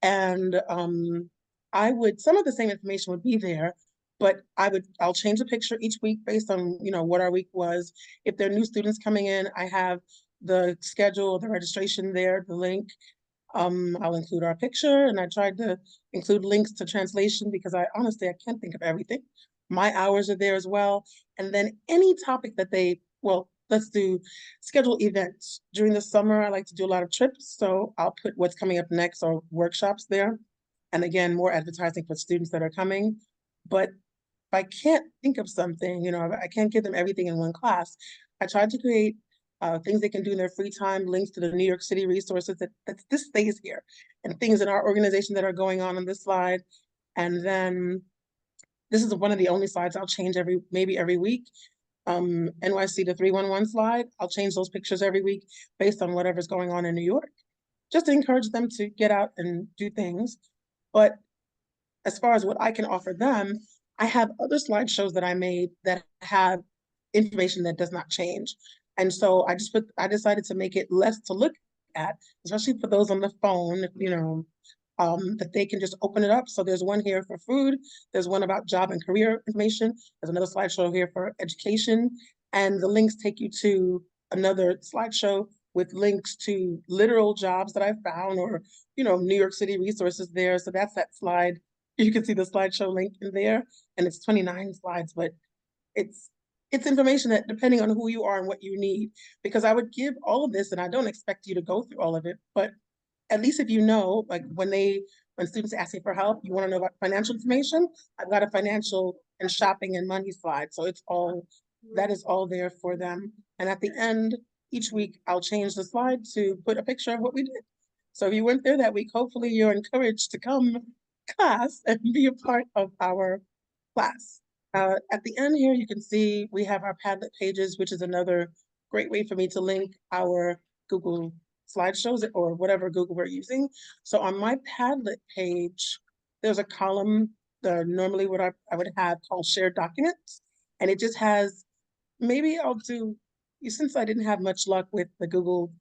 and some of the same information would be there, but I'll change the picture each week based on, what our week was. If there are new students coming in, I have the schedule, the registration there, the link. I'll include our picture, and I tried to include links to translation because I can't think of everything. My hours are there as well. And then any topic that let's do schedule events. During the summer, I like to do a lot of trips. So I'll put what's coming up next or workshops there. And again, more advertising for students that are coming. But if I can't think of something, I can't give them everything in one class. I tried to create things they can do in their free time, links to the New York City resources that this stays here, and things in our organization that are going on this slide. And then this is one of the only slides I'll change maybe every week. NYC to 311 slide, I'll change those pictures every week based on whatever's going on in New York, just to encourage them to get out and do things. But as far as what I can offer them, I have other slideshows that I made that have information that does not change. And so I decided to make it less to look at, especially for those on the phone, that they can just open it up. So there's one here for food. There's one about job and career information. There's another slideshow here for education. And the links take you to another slideshow with links to literal jobs that I found, or, New York City resources there. So that's that slide. You can see the slideshow link in there, and it's 29 slides, but it's information that, depending on who you are and what you need, because I would give all of this, and I don't expect you to go through all of it, but at least if like when students ask me for help, you want to know about financial information, I've got a financial and shopping and money slide. So it's all That is all there for them. And at the end, each week, I'll change the slide to put a picture of what we did. So if you weren't there that week, hopefully you're encouraged to come class and be a part of our class. At the end here, you can see we have our Padlet pages, which is another great way for me to link our Google slideshows or whatever Google we're using. So on my Padlet page, there's a column, normally what I would have called shared documents. And it just has, maybe I'll do, since I didn't have much luck with the Google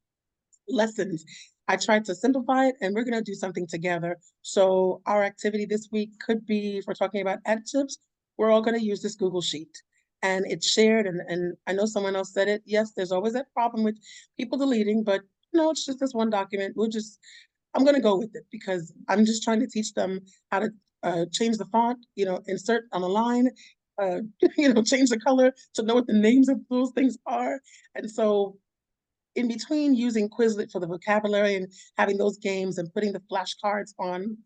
lessons, I tried to simplify it and we're gonna do something together. So our activity this week could be, if we're talking about additives, we're all gonna use this Google Sheet. And it's shared, and I know someone else said it, yes, there's always that problem with people deleting, but no, it's just this one document. I'm gonna go with it because I'm just trying to teach them how to change the font, insert on a line, change the color to know what the names of those things are. And so in between using Quizlet for the vocabulary and having those games and putting the flashcards on,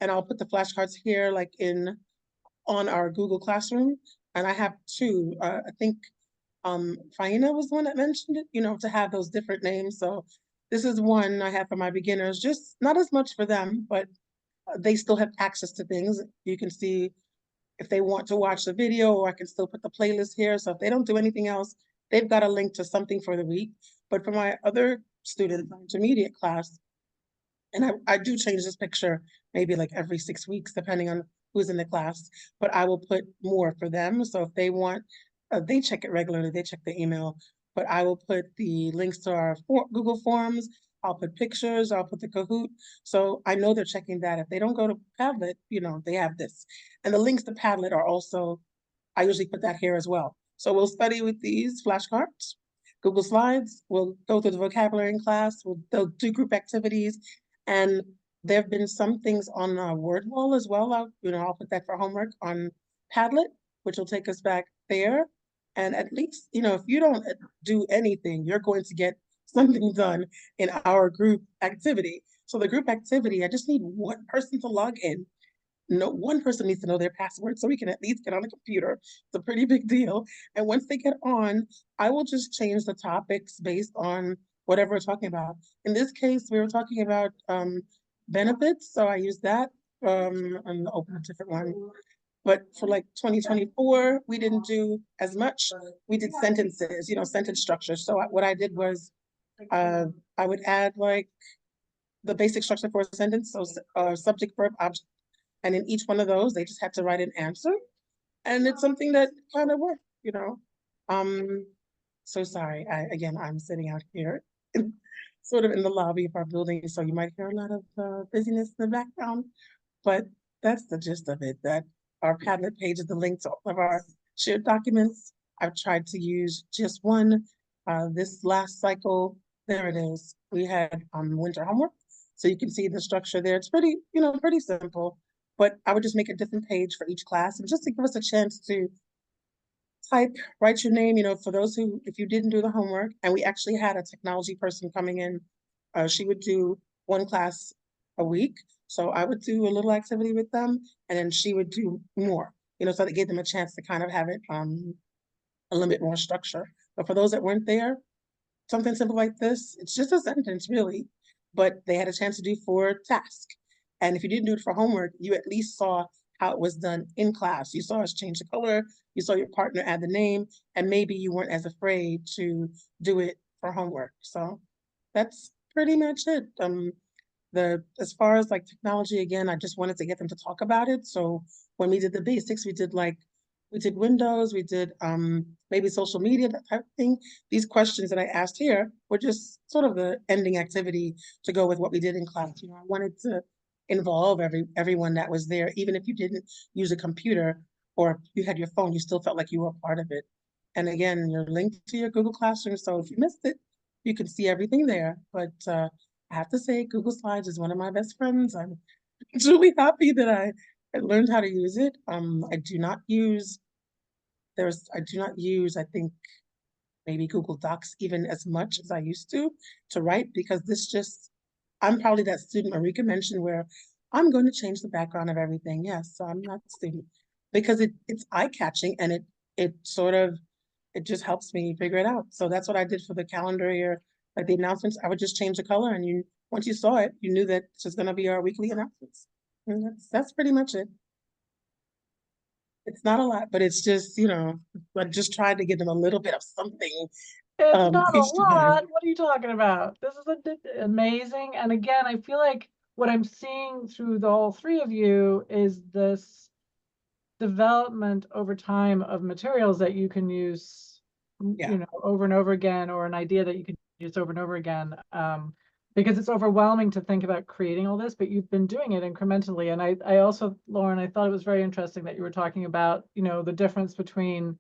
and I'll put the flashcards here like on our Google Classroom. And I have two, I think Faina was the one that mentioned it, to have those different names. So this is one I have for my beginners, just not as much for them, but they still have access to things. You can see if they want to watch the video, or I can still put the playlist here. So if they don't do anything else, they've got a link to something for the week. But for my other students, my intermediate class, and I do change this picture maybe like every 6 weeks, depending on who's in the class, but I will put more for them. So if they want, they check it regularly, they check the email, but I will put the links to our Google Forms, I'll put pictures, I'll put the Kahoot. So I know they're checking that. If they don't go to Padlet, they have this. And the links to Padlet are also, I usually put that here as well. So we'll study with these flashcards, Google Slides, we'll go through the vocabulary in class, they'll do group activities, and there have been some things on our word wall as well. I'll put that for homework on Padlet, which will take us back there. And at least, if you don't do anything, you're going to get something done in our group activity. So the group activity, I just need one person to log in. No, one person needs to know their password so we can at least get on the computer. It's a pretty big deal. And once they get on, I will just change the topics based on whatever we're talking about. In this case, we were talking about benefits. So I used that and open a different one. But for like 2024, we didn't do as much. We did sentences, sentence structure. So what I did was I would add like the basic structure for a sentence. So subject, verb, object. And in each one of those, they just had to write an answer. And it's something that kind of worked. So sorry, I'm sitting out here sort of in the lobby of our building, so you might hear a lot of busyness in the background, but that's the gist of it, that our Padlet page is the link to all of our shared documents. I've tried to use just one. This last cycle, there it is. We had winter homework, so you can see the structure there. It's pretty, pretty simple, but I would just make a different page for each class, and just to give us a chance to write your name, for those who, if you didn't do the homework, and we actually had a technology person coming in, she would do one class a week. So I would do a little activity with them, and then she would do more, so that gave them a chance to kind of have it a little bit more structure. But for those that weren't there, something simple like this, it's just a sentence really, but they had a chance to do 4 tasks. And if you didn't do it for homework, you at least saw how it was done in class. You saw us change the color, you saw your partner add the name, and maybe you weren't as afraid to do it for homework. So that's pretty much it. As far as like technology, again, I just wanted to get them to talk about it. So when we did the basics, we did Windows, we did maybe social media, that type of thing. These questions that I asked here were just sort of the ending activity to go with what we did in class. I wanted to involve everyone that was there, even if you didn't use a computer or you had your phone, you still felt like you were a part of it. And again, you're linked to your Google Classroom, so if you missed it, you can see everything there. But I have to say, Google Slides is one of my best friends. I'm truly happy that I learned how to use it. I do not use, I think, maybe Google Docs even as much as I used to write, because I'm probably that student Marika mentioned where I'm going to change the background of everything. Yes, so I'm not the student, because it's eye-catching, and it sort of it just helps me figure it out. So that's what I did for the calendar year, like the announcements. I would just change the color, and once you saw it, you knew that this is going to be our weekly announcements. And that's pretty much it. It's not a lot, but it's just, I just tried to give them a little bit of something. It's not a each time. lot. What are you talking about? This is amazing. And again, I feel like what I'm seeing through the whole three of you is this development over time of materials that you can use, Yeah. over and over again, or an idea that you can use over and over again. Because it's overwhelming to think about creating all this, but you've been doing it incrementally. And I also, Lauren, I thought it was very interesting that you were talking about, the difference between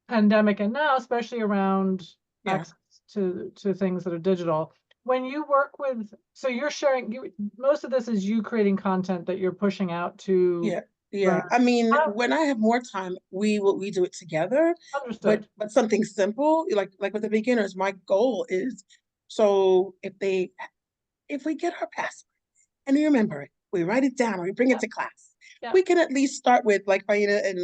pandemic and now, especially around Yeah. access to things that are digital. When you work with, so you're sharing, most of this is you creating content that you're pushing out to. Yeah. Yeah. I mean, when I have more time, we do it together. Understood. But something simple, like with the beginners, my goal is, so if we get our password and we remember it, we write it down, or we bring it to class. Yeah. We can at least start with, like Faina and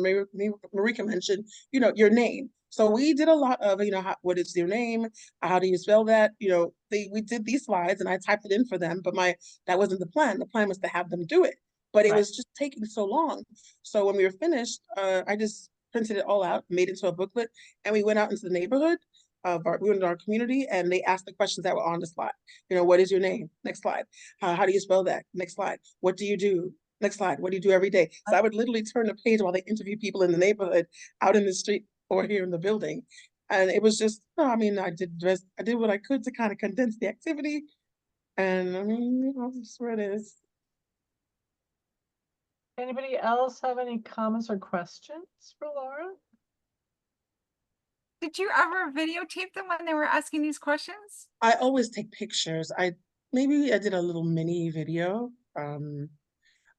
Marika mentioned, your name. So we did a lot of, what is your name? How do you spell that? We did these slides and I typed it in for them, but that wasn't the plan. The plan was to have them do it, but it was just taking so long. So when we were finished, I just printed it all out, made it into a booklet, and we went out into the neighborhood we went in our community, and they asked the questions that were on the slide. What is your name? Next slide. How do you spell that? Next slide. What do you do? Next slide. What do you do every day? So I would literally turn the page while they interview people in the neighborhood, out in the street, or here in the building. And it was just, I did what I could to kind of condense the activity. And that's where it is. Anybody else have any comments or questions for Laura? Did you ever videotape them when they were asking these questions? I always take pictures. Maybe I did a little mini video.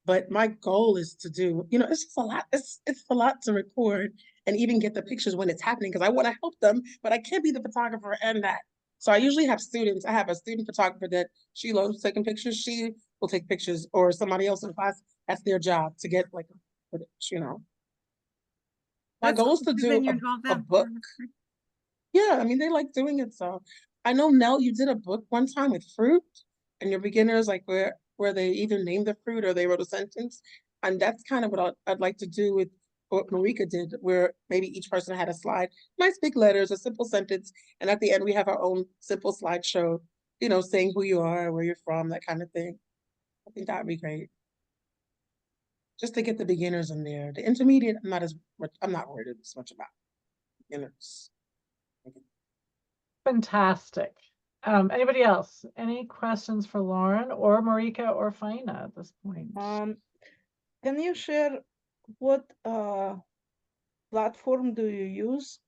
But my goal is to do, it's just a lot. It's a lot to record and even get the pictures when it's happening, because I want to help them, but I can't be the photographer and that. So I usually have students. I have a student photographer that she loves taking pictures. She will take pictures, or somebody else in class, that's their job, to get like footage, My goal is to do a book. Yeah, I mean, they like doing it. So I know, Nell, you did a book one time with fruit, and your beginners, like where they either named the fruit or they wrote a sentence. And that's kind of what I'd like to do with what Marika did, where maybe each person had a slide, nice big letters, a simple sentence. And at the end, we have our own simple slideshow, saying who you are, where you're from, that kind of thing. I think that'd be great. Just to get the beginners in there. The intermediate, I'm not worried as much about beginners. Fantastic. Anybody else? Any questions for Lauren or Marika or Faina at this point? Can you share what platform do you use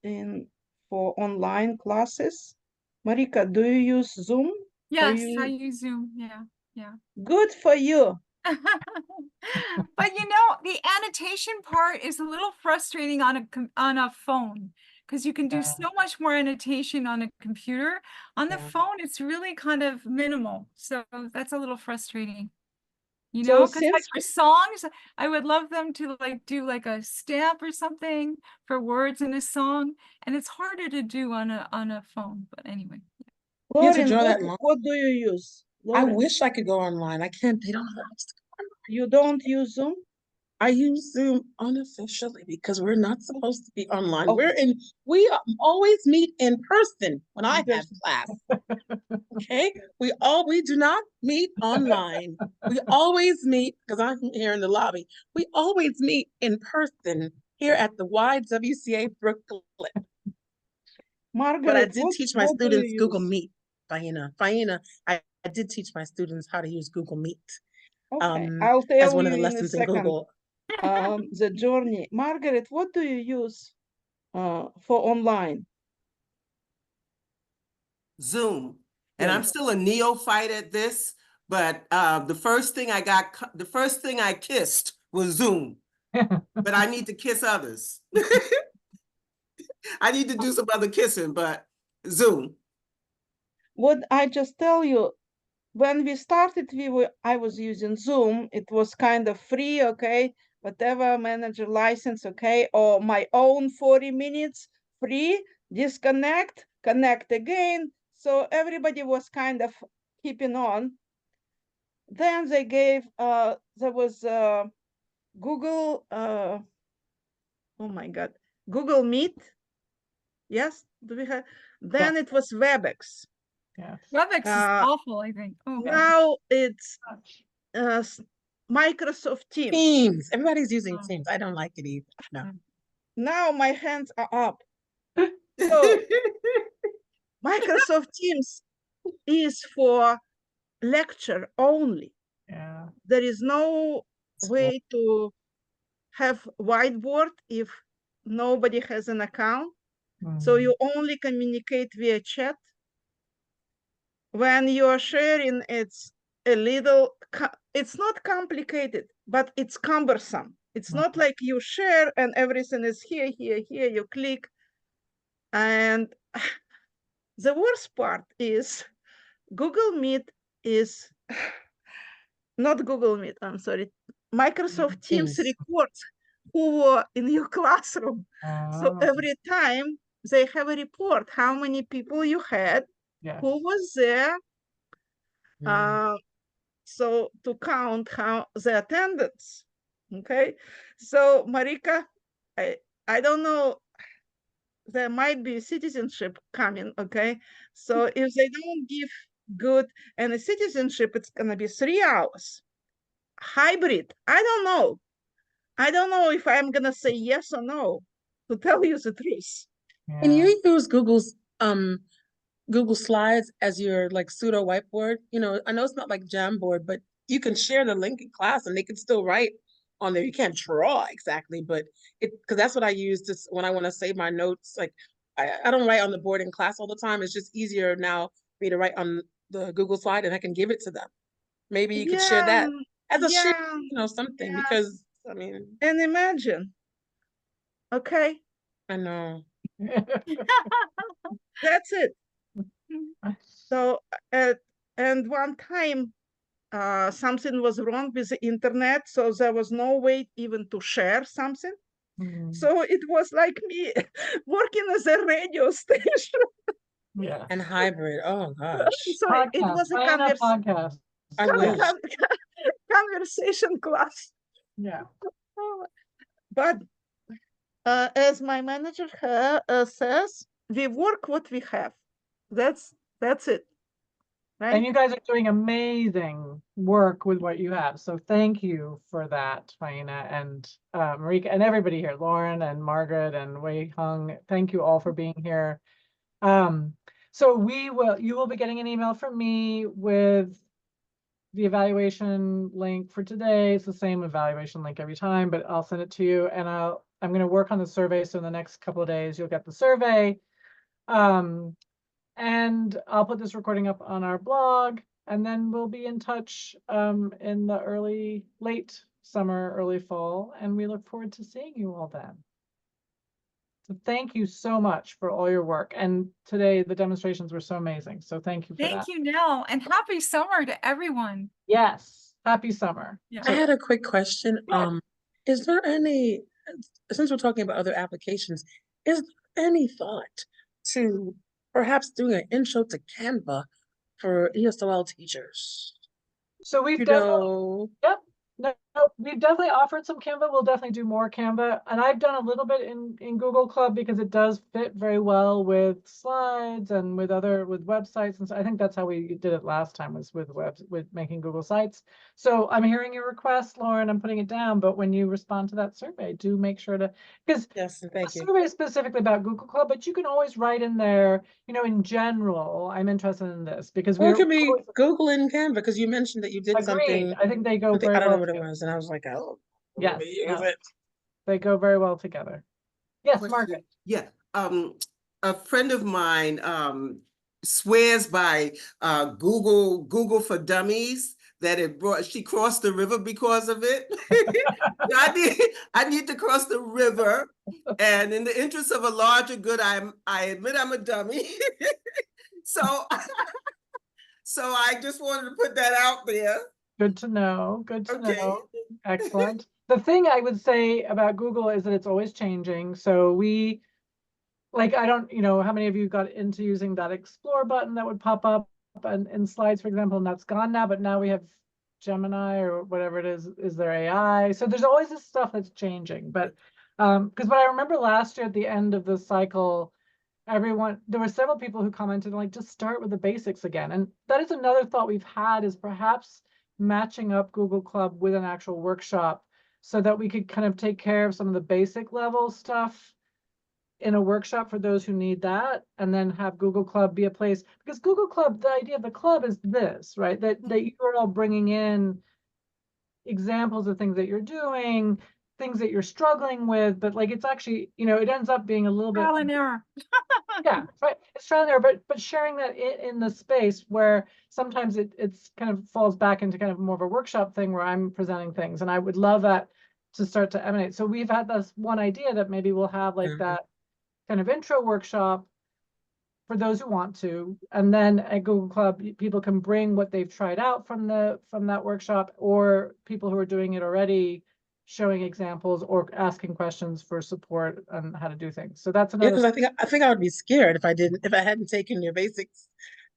for online classes? Marika, do you use Zoom? Yes, I use Zoom. Yeah. Good for you. But the annotation part is a little frustrating on a phone, because you can do so much more annotation on a computer. On the phone, it's really kind of minimal. So that's a little frustrating. Because for songs, I would love them to do like a stamp or something for words in a song, and it's harder to do on a phone. But anyway. Lauren, what do you use? Lauren? I wish I could go online. I can't. They don't allow us to go online. You don't use Zoom? I use Zoom unofficially because we're not supposed to be online. We always meet in person when I have class. Okay, we do not meet online. We always meet, because I'm here in the lobby. We always meet in person here at the YWCA Brooklyn. Margaret, but I did teach my students Google Meet. Faina, I did teach my students how to use Google Meet. Okay, I'll tell as one you of the lessons in Google. The journey. Margaret, what do you use for online? Zoom. And I'm still a neophyte at this, but the first thing I kissed was Zoom. But I need to kiss others. I need to do some other kissing, but Zoom. What I just tell you, when we started, I was using Zoom. It was kind of free, okay, whatever, manager license, okay, or my own 40 minutes free, disconnect, connect again. So everybody was kind of keeping on. Then they gave, there was Google, oh my God, Google Meet. Yes, do we have? Then it was WebEx. Yeah. WebEx is Uh, awful, I think. Oh, Now it's Microsoft Teams. Teams. Everybody's using Oh. Teams. I don't like it either. No. Now my hands are up. So Microsoft Teams is for lecture only. Yeah. There is no way to have whiteboard if nobody has an account. So Mm. you only communicate via chat. When you are sharing, it's a little, it's not complicated, but it's cumbersome. It's not like you share and everything is here, here, here, you click. And the worst part is Google Meet is not Google Meet, I'm sorry. Microsoft Teams Teams. records who were in your classroom. So Oh, every time they have a report, how many people you had, yes. who was there. Mm. So to count how the attendance. Okay. So Marika, I don't know, there might be citizenship coming. Okay. So if they don't give good and a citizenship, it's gonna be 3 hours. Hybrid, I don't know. I don't know if I'm gonna say yes or no, to tell you the truth. Can Yeah. you use Google Slides as your like pseudo whiteboard? You know, I know it's not like Jamboard, but you can share the link in class and they can still write on there. You can't draw exactly, but because that's what I use just when I want to save my notes. Like I don't write on the board in class all the time. It's just easier now for me to write on the Google slide and I can give it to them. Maybe you could share that as a share, Yeah, you know, something yes. because I mean, And imagine. Okay, I know. that's it. So, and one time, something was wrong with the internet, so there was no way even to share something. Mm. So it was like me working as a radio station. Yeah. And hybrid. Oh gosh. So it was a Podcast. I wish. conversation class. Yeah. But as my manager says, we work what we have. That's it. Right? And you guys are doing amazing work with what you have. So thank you for that, Faina and Marika and everybody here, Lauren and Margaret and Wei Hung. Thank you all for being here. So you will be getting an email from me with the evaluation link for today. It's the same evaluation link every time, but I'll send it to you. And I'm going to work on the survey. So in the next couple of days, you'll get the survey. And I'll put this recording up on our blog, and then we'll be in touch in the late summer, early fall, and we look forward to seeing you all then. So thank you so much for all your work. And today the demonstrations were so amazing. So thank you for that. thank you, Nell, and happy summer to everyone. Yes. Happy summer. Yeah. I had a quick question. Sure. Is there any, since we're talking about other applications, is there any thought to perhaps doing an intro to Canva for ESOL teachers? So we've You definitely, know, yep. No, we've definitely offered some Canva. We'll definitely do more Canva. And I've done a little bit in Google Club because it does fit very well with slides and with websites. And so I think that's how we did it last time, was with making Google Sites. So I'm hearing your request, Lauren, I'm putting it down. But when you respond to that survey, do make sure to, because yes, and the thank you. survey is specifically about Google Club, but you can always write in there, you know, in general, I'm interested in this because Or it we're could be Google and Canva, because you mentioned that you did agreed. something. I think they go very I don't know well what it together. was, and I was like, oh, Yes, maybe use no. it. They go very well together. Yes, Question. Margaret. Yeah, a friend of mine swears by Google for Dummies that she crossed the river because of it. I need to cross the river, and in the interest of a larger good, I admit I'm a dummy. So I just wanted to put that out there. Good to know. Good to Okay. know. Excellent. The thing I would say about Google is that it's always changing. So like, I don't, how many of you got into using that explore button that would pop up and in slides, for example, and that's gone now, but now we have Gemini or whatever it is there AI. So there's always this stuff that's changing. But because what I remember last year at the end of the cycle, there were several people who commented like, just start with the basics again. And that is another thought we've had, is perhaps matching up Google Club with an actual workshop so that we could kind of take care of some of the basic level stuff in a workshop for those who need that, and then have Google Club be a place, because Google Club, the idea of the club is this, right? That you're all bringing in examples of things that you're doing, things that you're struggling with, but like, it's actually, it ends up being a little bit, Trial and error. yeah, right. It's trial and error, but sharing that in the space where sometimes it's kind of falls back into kind of more of a workshop thing where I'm presenting things, and I would love that to start to emanate. So we've had this one idea that maybe we'll have like that kind of intro workshop for those who want to, and then at Google Club, people can bring what they've tried out from that workshop, or people who are doing it already, showing examples or asking questions for support on how to do things. So that's Yeah, another. because I think I would be scared if I hadn't taken your basics.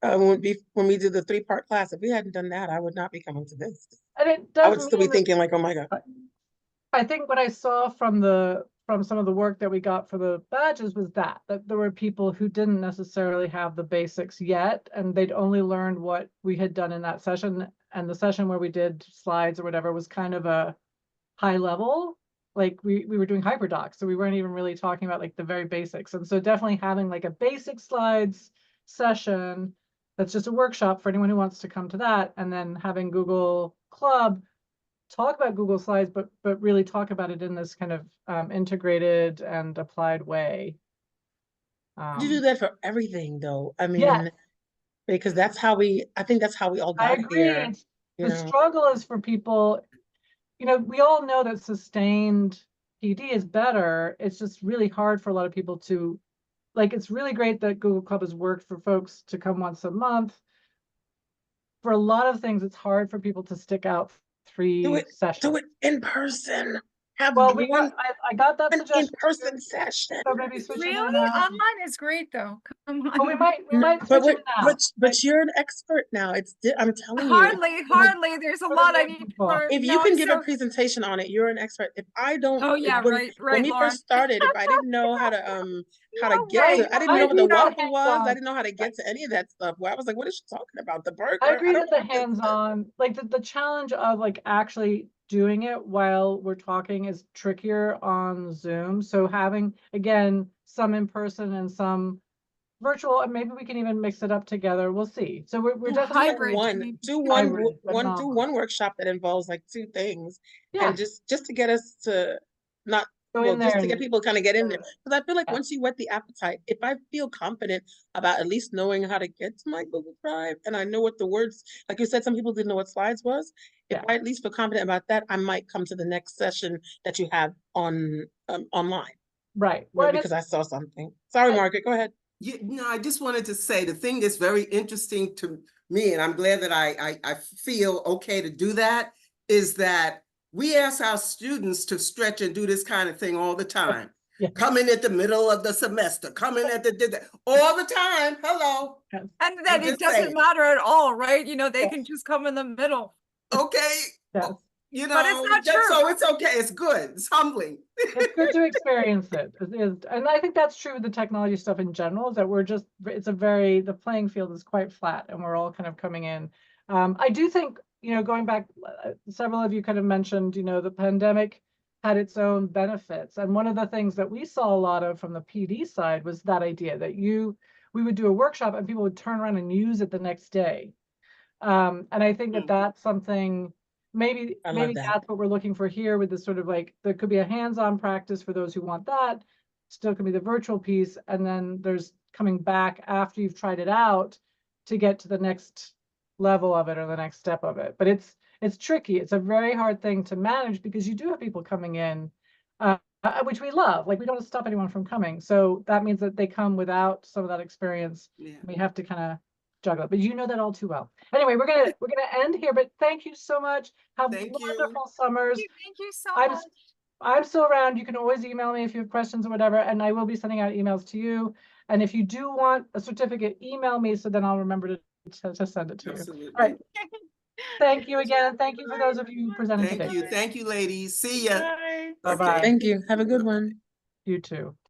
When we did the 3-part class, if we hadn't done that, I would not be coming to this. And it I does would still be mean that thinking like, oh my God. I think what I saw from some of the work that we got for the badges was that there were people who didn't necessarily have the basics yet, and they'd only learned what we had done in that session. And the session where we did slides or whatever was kind of a high level. Like we were doing HyperDocs, so we weren't even really talking about like the very basics. And so definitely having like a basic slides session that's just a workshop for anyone who wants to come to that, and then having Google Club talk about Google Slides, but really talk about it in this kind of integrated and applied way. You do that for everything though. I mean, Yeah, because I think that's how we all I got agree. here. The struggle is for people, we all know that sustained PD is better. It's just really hard for a lot of people to, like, it's really great that Google Club has worked for folks to come once a month. For a lot of things, it's hard for people to stick out 3 sessions. Do it in person. Have Well, one I got that an suggestion. in-person session. So maybe switching that Really? out. Online is great though. Come on. Oh, we might switch it now. But you're an expert now. I'm telling you. Hardly. There's a lot I need to learn. If you can give a presentation on it, you're an expert. If I don't, Oh yeah, right, when we Lauren. first started, if I didn't know how to No get way. to, I didn't I know what agree the that waffle was. hands-on- I didn't know how to get to any of that stuff. Where I was like, what is she talking about? The burger? I agree don't that the know this. hands-on, like the challenge of like actually doing it while we're talking is trickier on Zoom. So having, again, some in person and some virtual, and maybe we can even mix it up together. We'll see. So we're definitely Hybrid. Do Hybrid, but one workshop that involves like 2 things, yeah, and just to get us to not go well, in there just to get and people kind of get in there. Because I feel like Yeah. once you whet the appetite, if I feel confident about at least knowing how to get to my Google Drive, and I know what the words, like you said, some people didn't know what slides was. If Yeah. I at least feel confident about that, I might come to the next session that you have on online. right. Well, Well, because I saw something. Sorry, Margaret, go ahead. I just wanted to say the thing that's very interesting to me, and I'm glad that I feel okay to do that, is that we ask our students to stretch and do this kind of thing all the time. Yeah. Coming at the middle of the semester, coming at all the time. Hello. And I'm then it just doesn't saying. matter at all, right? They Yeah. can just come in the middle. Okay. Yes. But it's not true. So it's okay. It's good. It's humbling. It's good to experience it. And I think that's true with the technology stuff in general, is that the playing field is quite flat and we're all kind of coming in. I do think, going back, several of you kind of mentioned, the pandemic had its own benefits. And one of the things that we saw a lot of from the PD side was that idea that we would do a workshop and people would turn around and use it the next day. And I think that that's something, maybe that's what we're looking for here with this sort of like, there could be a hands-on practice for those who want that, still can be the virtual piece, and then there's coming back after you've tried it out to get to the next level of it or the next step of it. But it's tricky. It's a very hard thing to manage because you do have people coming in, which we love. Like, we don't stop anyone from coming. So that means that they come without some of that experience. Yeah. We have to kind of juggle it, but you know that all too well. Anyway, we're gonna end here, but thank you so much. Have Thank you. wonderful summers. Thank you so I'm much. I'm still around. You can always email me if you have questions or whatever, and I will be sending out emails to you. And if you do want a certificate, email me so then I'll remember to send it to you. Absolutely. All right. Thank you again. Thank you for those of you who presented Thank today. you. Thank you, ladies. See ya. Bye. Bye-bye. Thank you. Have a good one. You too.